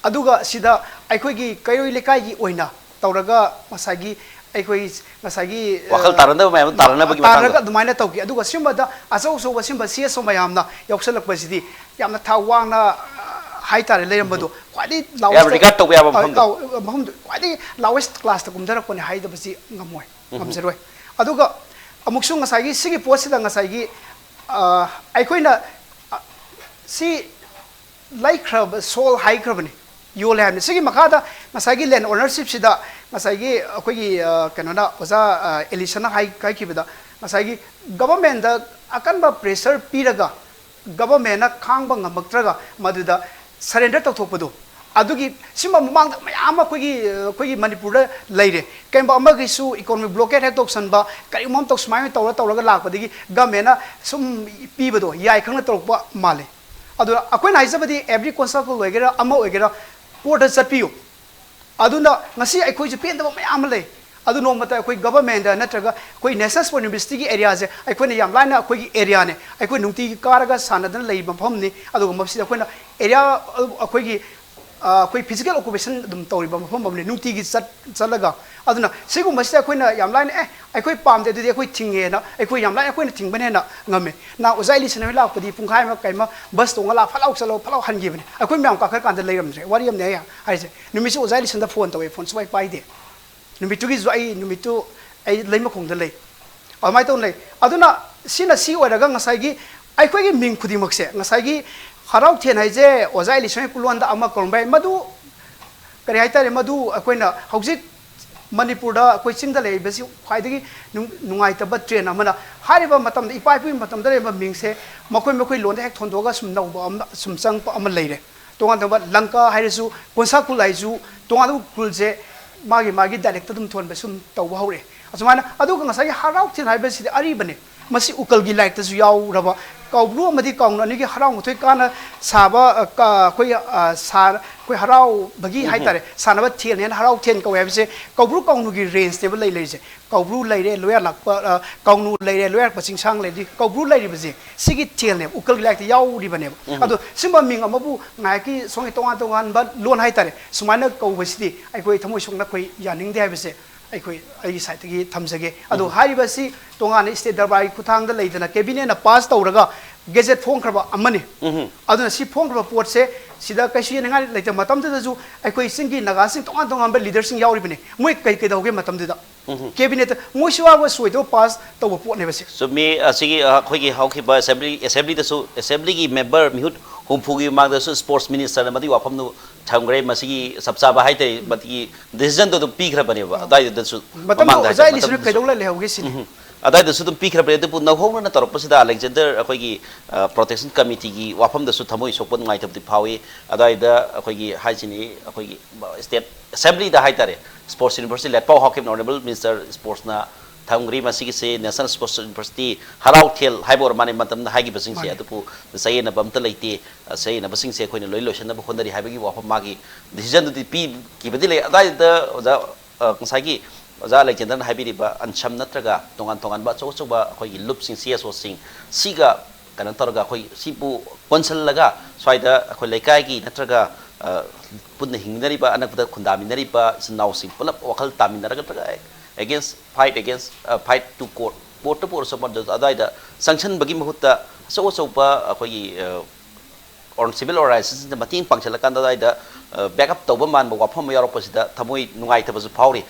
Speaker 2: aduga sida aikoigi kairoi lekai gi oina tawraga masagi aikoi masagi
Speaker 1: wakal taranda mayam tarana bagi matang
Speaker 2: taraga dumaina tawki aduga simba da asau so simba CSO mayamna yoksalak basidi yamna thawangna haitare leiram badu kwadi
Speaker 1: lawest regard to ya
Speaker 2: mahum kwadi lowest class ta kumdara kone haida basi ngamoi ngamseroi aduga amuksu ngasagi sigi posida ngasagi aikoina si laikrab sol haikrabani yol ham sigi makada ngasagi land ownership sida ngasagi akogi kanona oza Alyson hai kai kibada ngasagi government da akan ba pressure piraga government na khangba ngamaktraga maduda surrender tawthokpado adugi simba mamang mayam akogi Manipur da leire kemba amagi su economic blockade hek toksanba kari mom tok smai tawraga lakpadigi government na sum pibado yai khangna tawpa male adu akoina haizabadi every Konsakhul oigera ama oigera port satpiu aduna ngasi aikoi je pen da mayam le adu no mata akoi government da natraga koi national sport university gi area je aikoi ne yam laina akoi gi area ne aikoi nungti gi karaga sanadan lei bam ni adu mapsi akoi na area akoi gi akoi physical occupation dum tori bam bam ne nungti gi chalaga aduna sigu masi akoi na yam laina aikoi pam de akoi thinge na aikoi yam laina akoi na thingbane na ngame na uzaili sene la padi pungkhai ma kaima bus to ngala phalau chalo phalau han gi bane akoi myam ka khar kan da leiram je wari yam ne ya haise numisi uzaili senda phone tawe phone swai pai de numitu gi zai numitu ai leima khong da lei amai to lei aduna sina si oiraga ngasai gi aikoi gi ming khudi makse ngasai gi harau then haije ozai lisoi pulwan da ama korbai madu kari haitare madu akoina haujik Manipur da akoi chingda lei besi khwaidagi nungai ta bat train amana hariba matam da ipai pui matam da ba mingse makoi lon da hek thondoga sum nau ba sum chang pa ama leire tongan da Lanka hairesu Konsakhul haisu tongan kulje magi director dum thon ba sum tawba hore asumana adu ka ngasai harau thin haiba si ari bane masi ukal gi like ta su yaw raba kaubru amadi kaung ani gi harau muthoi kana saba ka koi sa koi harau bagi haitare sanaba thien hen harau thien ka webse kaubru kaung gi range table lei leise kaubru leire loya lakpa kaungnu leire loya paching sang le di kaubru leire bje sigi thien ne ukal gi like ta yaw ri bane adu simba ming amabu ngai ki songi tongan ba lon haitare sumana kaubasi ai koi thamoi songna koi yaning de haibse ai site gi thamjage adu haribasi tongan state darbar kuthang da leidana cabinet na pass tawraga gazette phone kraba amani aduna si phone kraba port se sida kaisi ngai leita matam da ju ai singi naga sing tongan ba leader sing yauri bine moi kai dauge matam da cabinet moi siwa wa suido pass taw port ne basi
Speaker 1: so me asigi khoi gi hauki ba assembly da su assembly gi member mihut humpugi mang da su sports minister na madi wafam nu thamgre masigi sabsa ba haite bati decision to pi khra bane ba dai da su
Speaker 2: matam da zai li su kai dawla le hauge sin
Speaker 1: adai da su pi khra bane pu na hong na torop sida Alexander khoi gi protection committee gi wafam da su thamoi sokpon ngai thap ti phawi adai da khoi gi haisini khoi gi state assembly da haitare sports university let pau hokim honorable minister sports na thangri masigi se national sports university harau thel haibor mane matam na hagi basing se atupu sai na bamta leite sai na basing se khoina loi lotion na khondari haibagi wafam magi decision du pi ki badi le adai da oja ngsagi oja le chendan haibiri ba ancham natraga tongan tongan ba chau chau ba khoi lup sing cso sing siga kanan torga khoi sipu konsal laga swaida khoi lekai gi natraga punna hingnari ba anak puta khundaminari ba isnaw sing pulap wakal taminaraga traga against fight to court to court so much adaida sanction bagi mahutta so ba akhoi on civil organizations the mating pangchala kan adaida backup tawba man ba wafam yarop sida thamoi nungai tabasu phawri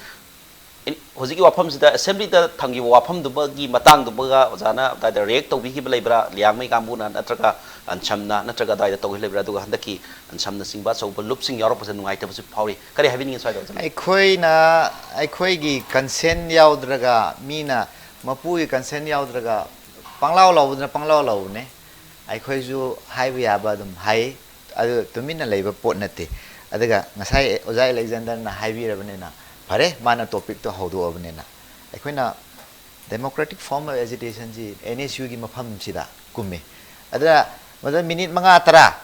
Speaker 1: hojiki wafam sida assembly da thangi wafam du bagi matang du baga ojana adaida react tawbi ki leibra liangmai kambuna natraga anchamna natraga adaida tawhi leibra du handaki anchamna singba so ba lupsing yarop sa nungai tabasu phawri kari having inside
Speaker 3: ai gi consent yaudраga mina mapu gi consent yaudраga panglaw law ne ai khoi ju highway aba dum hai adu tumina leiba pot nate adaga ngasai oja alexander na highway rabane na phare mana topic to hodu abane na ai khoina democratic form of agitation ji NSU gi mafam sida kumme adra mada minute manga tara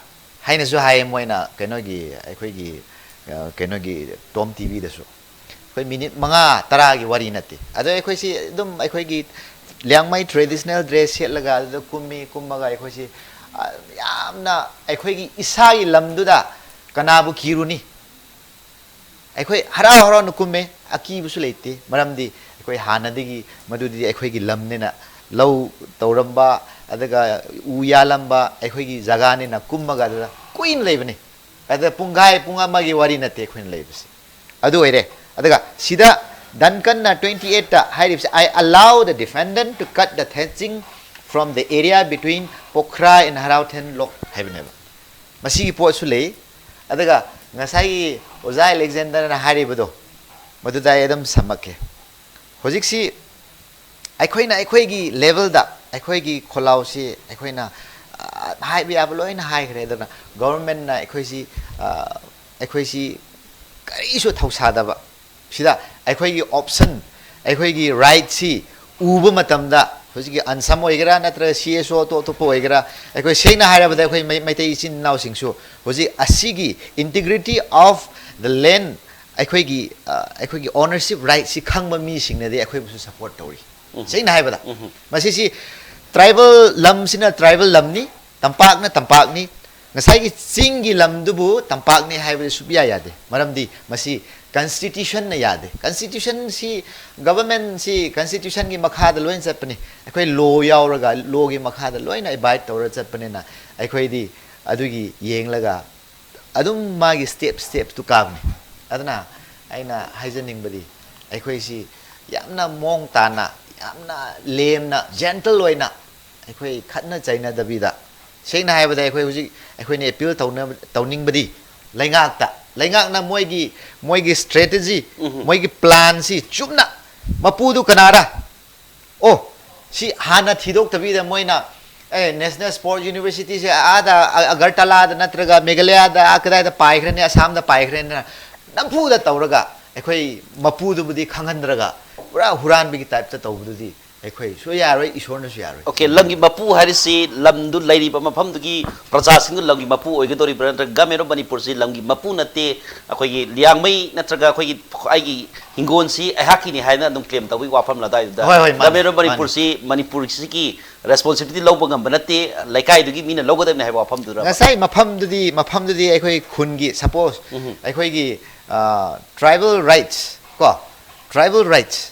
Speaker 3: haina ju hai moina keno gi ai khoi gi keno gi tom tv da su khoi minute manga tara gi wari nate adu ai khoi si dum ai khoi gi liangmai traditional dress set laga adu kummi kummaga ai khoi si yamna ai khoi gi isa gi lamduda kanabu kiruni ai khoi harau nu kumme aki busu leite maramdi ai khoi hanadigi madudi ai khoi gi lamne na lau tauramba adaga uyalamba ai khoi gi jaga ne na kummaga da queen leibani ada pungai punga magi wari na te khoi leibasi adu oire adaga sida Duncan na 28 ta I allow the defendant to cut the fencing from the area between Pokhara and Harauten Lok Heaveneva. Masigi po sule adaga ngasai oja Alexander na haribudo maduda edam samake hojik si aikhoi gi level da aikhoi gi kholau si aikhoi na hai bi abloi na hai khre da government na aikhoi si kari su thausa da ba sida aikhoi gi option aikhoi gi right si uba matamda hojiki ansam oigera natra CSO to poigera aikhoi seina harabada aikhoi maitai chin naw singsu hoji asigi integrity of the land aikhoi gi ownership right si khangba mi singna de aikhoi bu support tori seina haibada masi si tribal lam sina tribal lam ni tampak ni ngasai gi singi lam dubu tampak ni haibu subya yade maramdi masi constitution na yade constitution si government si constitution gi makha da loin chapani aikhoi law yauraga law gi makha da loina abide tawra chapani na aikhoi di adugi yenglaga adum magi step to kabni adana aina haijaning badi aikhoi si yamna mong tana yamna lemna gentle loina aikhoi khatna chaina dabida seina haibada aikhoi huji aikhoi ne appeal tawning badi laingak na moigi strategy moigi plan si chumna mapudu kanara oh si hana thidok tabida moina national sports university se ada agartala da natraga meghalaya da akada da paikhre ne assam da paikhre ne nampu da tawraga aikhoi mapudu budi khanghandraga pura huran bi type ta tawbudi aikhoi so yaroi isorna so yaroi
Speaker 1: okay langi mapu harisi lamdu lairi ba mafam dugi praja singu langi mapu oigedori brand gamero Manipur si langi mapu nate akhoi gi liangmai natraga akhoi gi ai hingon si ahaki ni haina dum claim tawi wafam la dai da gamero Manipur si Manipur si ki responsibility lobo ngam banate laikai dugi mina logo dem ne haiwa wafam dura
Speaker 3: ngasai mafam dudi akhoi khungi suppose akhoi gi tribal rights ko tribal rights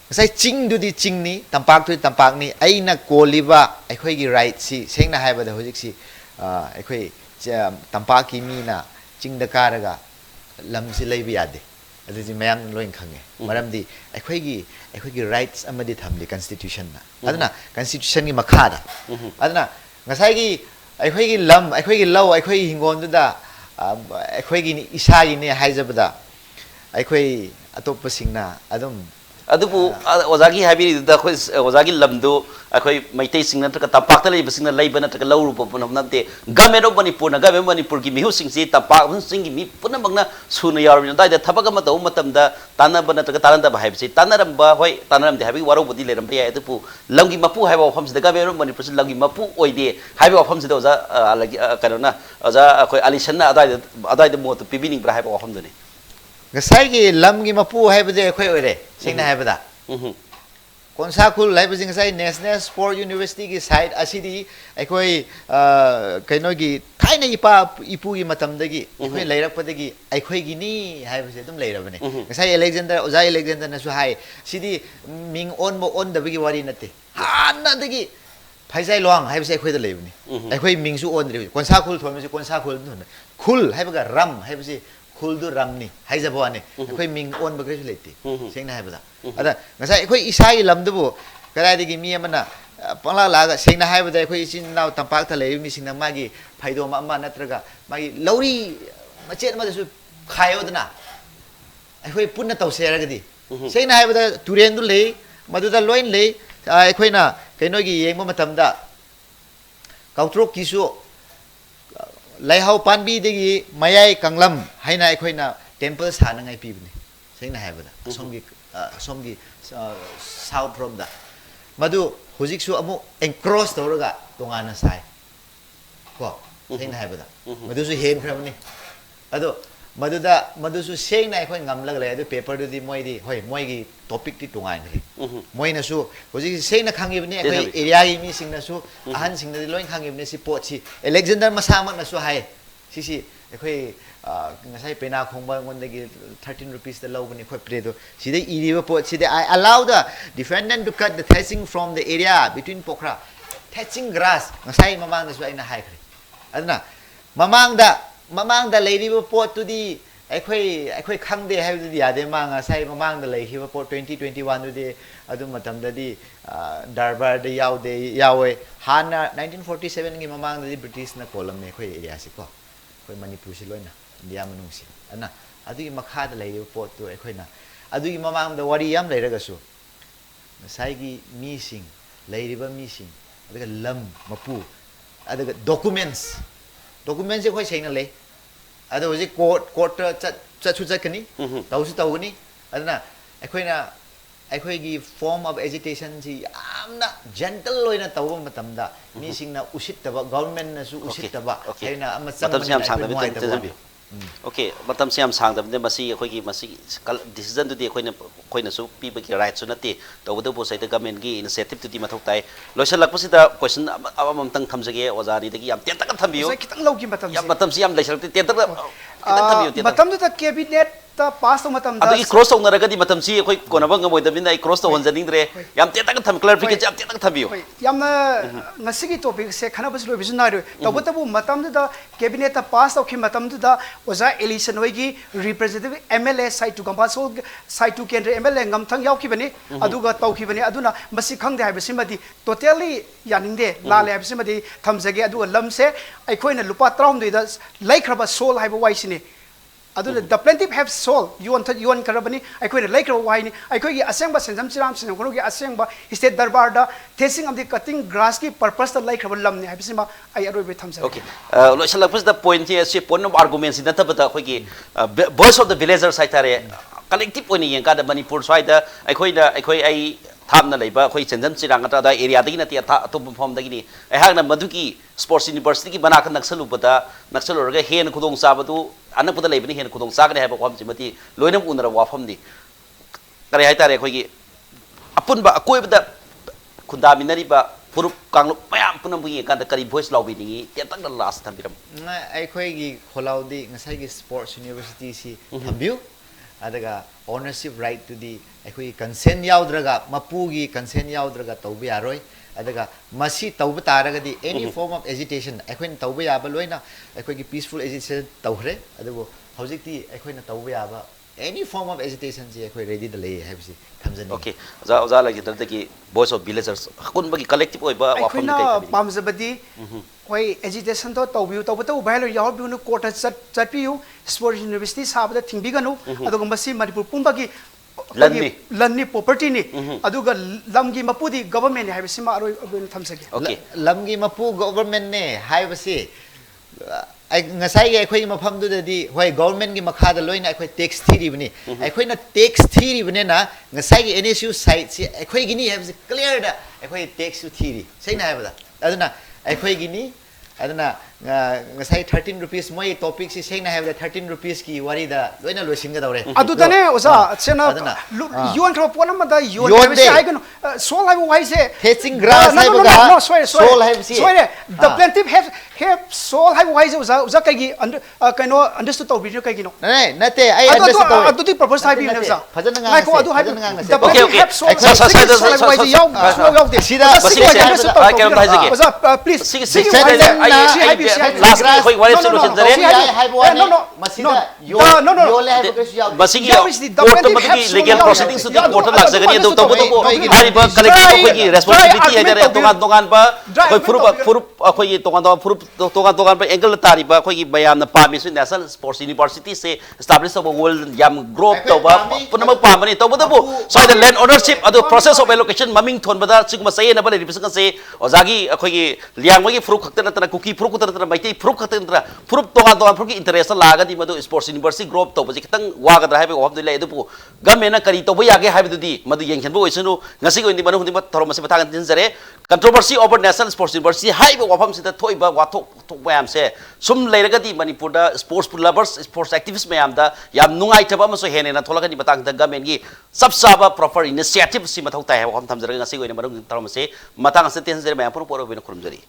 Speaker 3: ngasai ching dudi ching ni tampak ni aina koliba aikhoi gi right si sengna haibada hojik si aikhoi tampak ki mi na ching da karaga lam si leibi yade adi mayam loin khange maramdi aikhoi gi rights amadi thamli constitution na adana constitution gi makhada adana ngasai gi aikhoi gi lam aikhoi gi law aikhoi hingon da aikhoi gi isa gi ne haijabada aikhoi atop singna adum
Speaker 1: ꯑꯗꯨꯕꯨ ꯑꯣꯖꯥꯒꯤ ꯍꯥꯏꯕꯤꯔꯤꯗꯨꯗ ꯑꯩꯈꯣꯏ ꯑꯣꯖꯥꯒꯤ ꯂꯝꯗꯨ ꯑꯩꯈꯣꯏ ꯃꯩꯇꯩꯁꯤꯡ ꯅꯠꯇ꯭ꯔꯒ ꯇꯝꯄꯥꯛꯇ ꯂꯩꯕꯁꯤꯡꯅ ꯂꯩꯕ ꯅꯠꯇ꯭ꯔꯒ ꯂꯧꯔꯨꯕ ꯄꯨꯝꯅꯃꯛ ꯅꯠꯇꯦ ꯒꯃꯦꯟ ꯑꯣꯐ ꯃꯅꯤꯄꯨꯔꯅ ꯒꯃꯦꯟ ꯃꯅꯤꯄꯨꯔꯒꯤ ꯃꯤꯍꯨꯠꯁꯤꯡꯁꯤ ꯇꯝꯄꯥꯛ ꯑꯃꯁꯨꯡ ꯆꯤꯡꯒꯤ ꯃꯤ ꯄꯨꯝꯅꯃꯛꯅ ꯁꯨꯅ ꯌꯥꯎꯔꯕꯅꯤꯅ ꯑꯗꯨꯋꯥꯏꯗ ꯊꯕꯛ ꯑꯃ ꯇꯧꯕ ꯃꯇꯝꯗ ꯇꯥꯟꯅꯕ ꯅꯠꯇ꯭ꯔꯒ ꯇꯥꯟꯅꯗꯕ ꯍꯥꯏꯕꯁꯤ ꯇꯥꯟꯅꯔꯝꯕ ꯍꯣꯏ ꯇꯥꯟꯅꯔꯝꯗꯦ ꯍꯥꯏꯕꯒꯤ ꯋꯥꯔꯧꯕꯗꯤ ꯂꯩꯔꯝꯕ ꯌꯥꯏ ꯑꯗꯨꯕꯨ ꯂꯝꯒꯤ ꯃꯄꯨ ꯍꯥꯏꯕ ꯋꯥꯐꯝꯁꯤꯗ ꯒꯃꯦꯟ ꯑꯣꯐ ꯃꯅꯤꯄꯨꯔꯁꯤ ꯂꯝꯒꯤ ꯃꯄꯨ ꯑꯣꯏꯗꯦ ꯍꯥꯏꯕ ꯋꯥꯐꯝꯁꯤꯗ ꯑꯣꯖꯥ ꯀꯩꯅꯣꯅ ꯑꯣꯖꯥ ꯑꯩꯈꯣꯏ ꯑꯂꯤꯁꯟꯅ ꯑꯗꯨꯋꯥꯏꯗ ꯃꯣꯠꯇꯨ ꯄꯤꯕꯤꯅꯤꯡꯕ꯭ꯔꯥ ꯍꯥꯏꯕ ꯋꯥꯐꯝꯗꯨꯅꯤ
Speaker 3: ꯉꯁꯥꯏꯒꯤ ꯂꯝꯒꯤ ꯃꯄꯨ ꯍꯥꯏꯕꯗꯤ ꯑꯩꯈꯣꯏ ꯑꯣꯏꯔꯦ ꯁꯦꯡꯅ ꯍꯥꯏꯕꯗ ꯀꯣꯟꯁꯥꯈꯨꯜ ꯍꯥꯏꯕꯁꯤ ꯉꯁꯥꯏ ꯅꯦꯁꯅꯦꯜ ꯁ꯭ꯄꯣꯔꯠ ꯌꯨꯅꯤꯚꯔꯁꯤꯇꯤꯒꯤ ꯁꯥꯏꯠ ꯑꯁꯤꯗꯤ ꯑꯩꯈꯣꯏ ꯀꯩꯅꯣꯒꯤ ꯊꯥꯏꯅ ꯏꯄꯥ ꯏꯄꯨꯒꯤ ꯃꯇꯝꯗꯒꯤ ꯑꯩꯈꯣꯏ ꯂꯩꯔꯛꯄꯗꯒꯤ ꯑꯩꯈꯣꯏꯒꯤꯅꯤ ꯍꯥꯏꯕꯁꯦ ꯑꯗꯨꯝ ꯂꯩꯔꯕꯅꯦ ꯉꯁꯥꯏ ꯑꯂꯦꯛꯖꯦꯟꯗꯔ ꯑꯣꯖꯥ ꯑꯂꯦꯛꯖꯦꯟꯗꯔꯅꯁꯨ ꯍꯥꯏ ꯁꯤꯗꯤ ꯃꯤꯡ ꯑꯣꯟꯕ ꯑꯣꯟꯗꯕꯒꯤ ꯋꯥꯔꯤ ꯅꯠꯇꯦ ꯍꯥꯟꯅꯗꯒꯤ ꯐꯩꯖꯥꯏ ꯂꯣꯡ ꯍꯥꯏꯕꯁꯦ ꯑꯩꯈꯣꯏꯗ ꯂꯩꯕꯅꯤ ꯑꯩꯈꯣꯏ ꯃꯤꯡꯁꯨ ꯑꯣꯟꯗ꯭ꯔꯤ ꯀꯣꯟꯁꯥꯈꯨꯜ ꯊꯣꯟꯕꯁꯤ ꯀꯣꯟꯁꯥꯈꯨꯜ ꯈꯨꯜ ꯍꯥꯏꯕꯒ ꯔꯝ ꯍꯥꯏꯕꯁꯤ ꯈꯨꯜꯗꯨ ꯔꯝꯅꯤ ꯍꯥꯏꯖꯕ ꯋꯥꯅꯤ ꯑꯩꯈꯣꯏ ꯃꯤꯡ ꯑꯣꯟꯕ ꯀꯔꯤꯁꯨ ꯂꯩꯇꯦ ꯁꯦꯡꯅ ꯍꯥꯏꯕꯗ ꯑꯗ ꯉꯁꯥꯏ ꯑꯩꯈꯣꯏ ꯏꯁꯥꯒꯤ ꯂꯝꯗꯨꯕꯨ ꯀꯗꯥꯏꯗꯒꯤ ꯃꯤ ꯑꯃꯅ ꯄꯪꯂꯥ ꯂꯥꯛꯑꯒ ꯁꯦꯡꯅ ꯍꯥꯏꯕꯗ ꯑꯩꯈꯣꯏ ꯏꯆꯤꯟ ꯏꯅꯥꯎ ꯇꯝꯄꯥꯛꯇ ꯂꯩꯔꯤꯕ ꯃꯤꯁꯤꯡꯅ ꯃꯥꯒꯤ ꯐꯩꯗꯣꯝ ꯑꯃ ꯅꯠꯇ꯭ꯔꯒ ꯃꯥꯒꯤ ꯂꯧꯔꯤ ꯃꯆꯦꯠ ꯑꯃꯗꯁꯨ ꯈꯥꯏꯌꯣꯗꯅ ꯑꯩꯈꯣꯏ ꯄꯨꯟꯅ ꯇꯧꯁꯦ ꯍꯥꯏꯔꯒꯗꯤ ꯁꯦꯡꯅ ꯍꯥꯏꯕꯗ ꯇꯨꯔꯦꯟꯗꯨ ꯂꯩ ꯃꯗꯨꯗ ꯂꯣꯏ ꯂꯩ ꯑꯩꯈꯣꯏꯅ ꯀꯩꯅꯣꯒꯤ ꯌꯦꯡꯕ ꯃꯇꯝꯗ ꯀꯧꯇ꯭ꯔꯣꯛꯀꯤꯁꯨ ꯂꯩꯍꯥꯎ ꯄꯥꯟꯕꯤꯗꯒꯤ ꯃꯌꯥꯏ ꯀꯪꯂꯝ ꯍꯥꯏꯅ ꯑꯩꯈꯣꯏꯅ ꯇꯦꯝꯄꯜ ꯁꯥꯅꯉꯥꯏ ꯄꯤꯕꯅꯤ ꯁꯦꯡꯅ ꯍꯥꯏꯕꯗ ꯑꯁꯣꯝꯒꯤ ꯁꯥꯎꯠ ꯔꯣꯝꯗ ꯃꯗꯨ ꯍꯧꯖꯤꯛꯁꯨ ꯑꯃꯨꯛ ꯑꯦꯟꯀ꯭ꯔꯣꯁ ꯇꯧꯔꯒ ꯇꯣꯉꯥꯟꯅ ꯁꯥꯏ ꯀꯣ ꯁꯦꯡꯅ ꯍꯥꯏꯕꯗ ꯃꯗꯨꯁꯨ ꯍꯦꯟꯈ꯭ꯔꯕꯅꯤ ꯑꯗꯣ मधुसु सेंगना अखोई ngamlag le adu paper du di moi di hoi moi gi topic ti tungai ni moi na su hoji seina khangi bne akhoi area gi mi sing na su ahan sing na loin khangi bne si pot si Alexander masamak na su hai si akhoi ngasai pena khongba ngon gi 13 rupees da low bne khoi pre do si de iri pot si de I allow the defendant to cut the thatching from the area between pokra thatching grass ngasai mamang na su aina hai khre adna mamang da lady pot to the अखोई खंगदे है यादे मांग साई ममांग लई pot 2021 दुदे अदु मतम ददी दरबार दे यावदे यावे हाना 1947 गी ममांग ददी ब्रिटिश ना कोलम ने अखोई एरिया से को अखोई मणिपुर से लोइना इंडिया मनुंग से अना अदुगी मखा द लई पोट तो अखोइना अदुगी ममांग द वरी याम लैरगसु साईगी मीसिंग लैरिबा मीसिंग अदगा लम मपु अदगा डॉक्यूमेंट्स से अखोई सेना ले अदो होजे कोर्ट चछु चकनी तौसु तौगनी अदना अखोइगी फॉर्म ऑफ एजिटेशन जी यामना जेंटल लोइना तौबा मतमदा मीसिंगना उसितबा गवर्नमेंट नसु उसितबा हैना अमा चंग
Speaker 1: ओके मतम से हम सांगदबने मसी अखोइगी मसी डिसीजन दुदी अखोइना सु पीबा की राइट सु नते तौबदो बो साइड गवर्नमेंट की इनिशिएटिव तुदी मथौ ताई लोइसन लकपसिदा क्वेश्चन अममतंग थमजगे ओजानी दगी याम तेंतक थमबियो
Speaker 2: खितंग लौकी मतम
Speaker 1: याम मतम से याम लेसरते तेंतक
Speaker 2: मतम द कैबिनेट पास मतम
Speaker 1: अदगी क्रॉस औनरगदी मतम सी अखोइ कोनबा ngमोइदबिना आई क्रॉस तो हनजनिंद्रे याम तेंतक थम क्लैरिफिकेशन याम तेंतक थबियो
Speaker 2: यामना ngasiगी टॉपिक से खनाबस लोइ बिजन नारो तबतबु मतम द कैबिनेट पास औखि मतम द ओजा एलिसन होइगी रिप्रेजेंटेटिव एमएलए साइट टू कंपासो साइट टू केंद्र एमएलए ngमथंग यावखिबनि अदुगा तौखिबनि अदुना मसी खंगदे हाइबसिमदि टोटली यानिंगदे लाले हाइबसिमदि थमजगे अदुगा लमसे अखोइना लुपा 33 द लाइखरबा सोल हाइबा वाइसिने the plaintiff have solved yuan karabani akhoi like wine akhoi asengba senjam chiram sin gono gi asengba state darbar da testing of the cutting grass ki purpose the like lam ne habisima ai aroi be thamsa
Speaker 1: okay lo salak the point here se point of arguments in that but akhoi gi voice of the villagers side tare collective point yen ka da manipur side akhoi ai थामना लेबा अखोई चंदम चिरांग दा area दगी नति अतोप form दगी नि एहागना मधुकी sports university की बनाक नक्सलुबदा नक्सलुरगा हेन खुदोंग चाबदु अनपदा लेबनि हेन खुदोंग चागने हाबा वाम चिमति लोइनम उनर वाफमदि करे हाइतारे अखोई अपुनबा अकोइबदा खुंदा मिनरिबा पुरुप कांगलु मयाम पुनम बुई कांदा करी वॉइस लाउबिनिंगी तेतक द लास्ट थंबिरम
Speaker 3: अखोइगी खोलाउदी ngसाइगी स्पोर्ट्स यूनिवर्सिटी सी थंबिउ अदगा ownership right to the अखोई consent याउद्रगा मपुगी consent याउद्रगा तौबे यारोय अदगा मसी तौबे तारगदी any form of agitation अखोइन तौबे याबा लोइना अखोइगी peaceful agitation तौहरे अदबो हौजिकती अखोइना तौबे याबा any form of agitation जी अखोइ ready द ले हाबिसि थमजनी
Speaker 1: okay जा लागि तदगी voice of villagers कुनबगी collective ओइबा वाफम नि
Speaker 2: कई पामजबदी होय एजिटेशन तो तौबिउ तौबतो भाइलो यावबिउ कोर्ट चटपिउ स्पोर्ट्स यूनिवर्सिटी साबदा थिंबिगनु अदुगमसी मणिपुर पुंबगी lanni property ni aduga lamgi mapudi government ni haibisi ma aroi thamsage
Speaker 1: okay
Speaker 3: lamgi mapu government ne haibasi ai ngasai ge khoi mafam du di hoi government gi makha da loina khoi tax thiri bani ai khoi na tax thiri bani na ngasai ge NSU site si ai khoi gi ni haibasi clear da ai khoi tax thiri sei na haibada aduna ai khoi gi ni aduna ngasai 13 rupees moi topic si sei na haibada 13 rupees ki wari da loina loisin ga dawre
Speaker 2: adu dane osa chena yuan kro pona ma da yuan haibisi ai gano sol haibu wai se
Speaker 3: thatching grass haibaga
Speaker 2: sol haibisi the plaintiff have sol haibu wai se osa kai gi kaino understood to video kai gi no
Speaker 3: nate ai understood to
Speaker 2: adu ti propose haibi ne osa
Speaker 3: fajana nga
Speaker 2: ko adu haibu the
Speaker 1: okay
Speaker 2: plaintiff have sol haibu wai se yaw de
Speaker 1: sida osa please last khoi wari solution jare
Speaker 3: no
Speaker 1: basigi court to magi legal proceedings to court lak jagani do to hari ba collective khoi ki responsibility hai jare dongan ba khoi furup khoi dongan ba angle tari ba khoi ki bayam na pami su national sports university se establish of world yam group to ba punama pamani to bu so the land ownership adu process of allocation maming thon bada chigma sai na ba represent se ozagi khoi ki liang magi furup khakta na kuki furup khakta na mai furup khakta na furup dongan furup ki interest laga di madu sports university group to basi kitang waga dra haibe of the lay du government na kari to ba yage haibe di madu yengchen bo isunu ngasi ko indi manu hundi thorom se batang tin jare controversy over national sports university haibe wafam sita thoi ba wathok bayam se sum leiraga di manipur da sports lovers sports activists mayam da yam nungai thaba maso hene na tholaga ni batang da government gi sabsaba proper initiative si mathau tai wafam thamjara ngasi ko indi manu thorom se matang se tin jare mayam pur poro bena khurum jari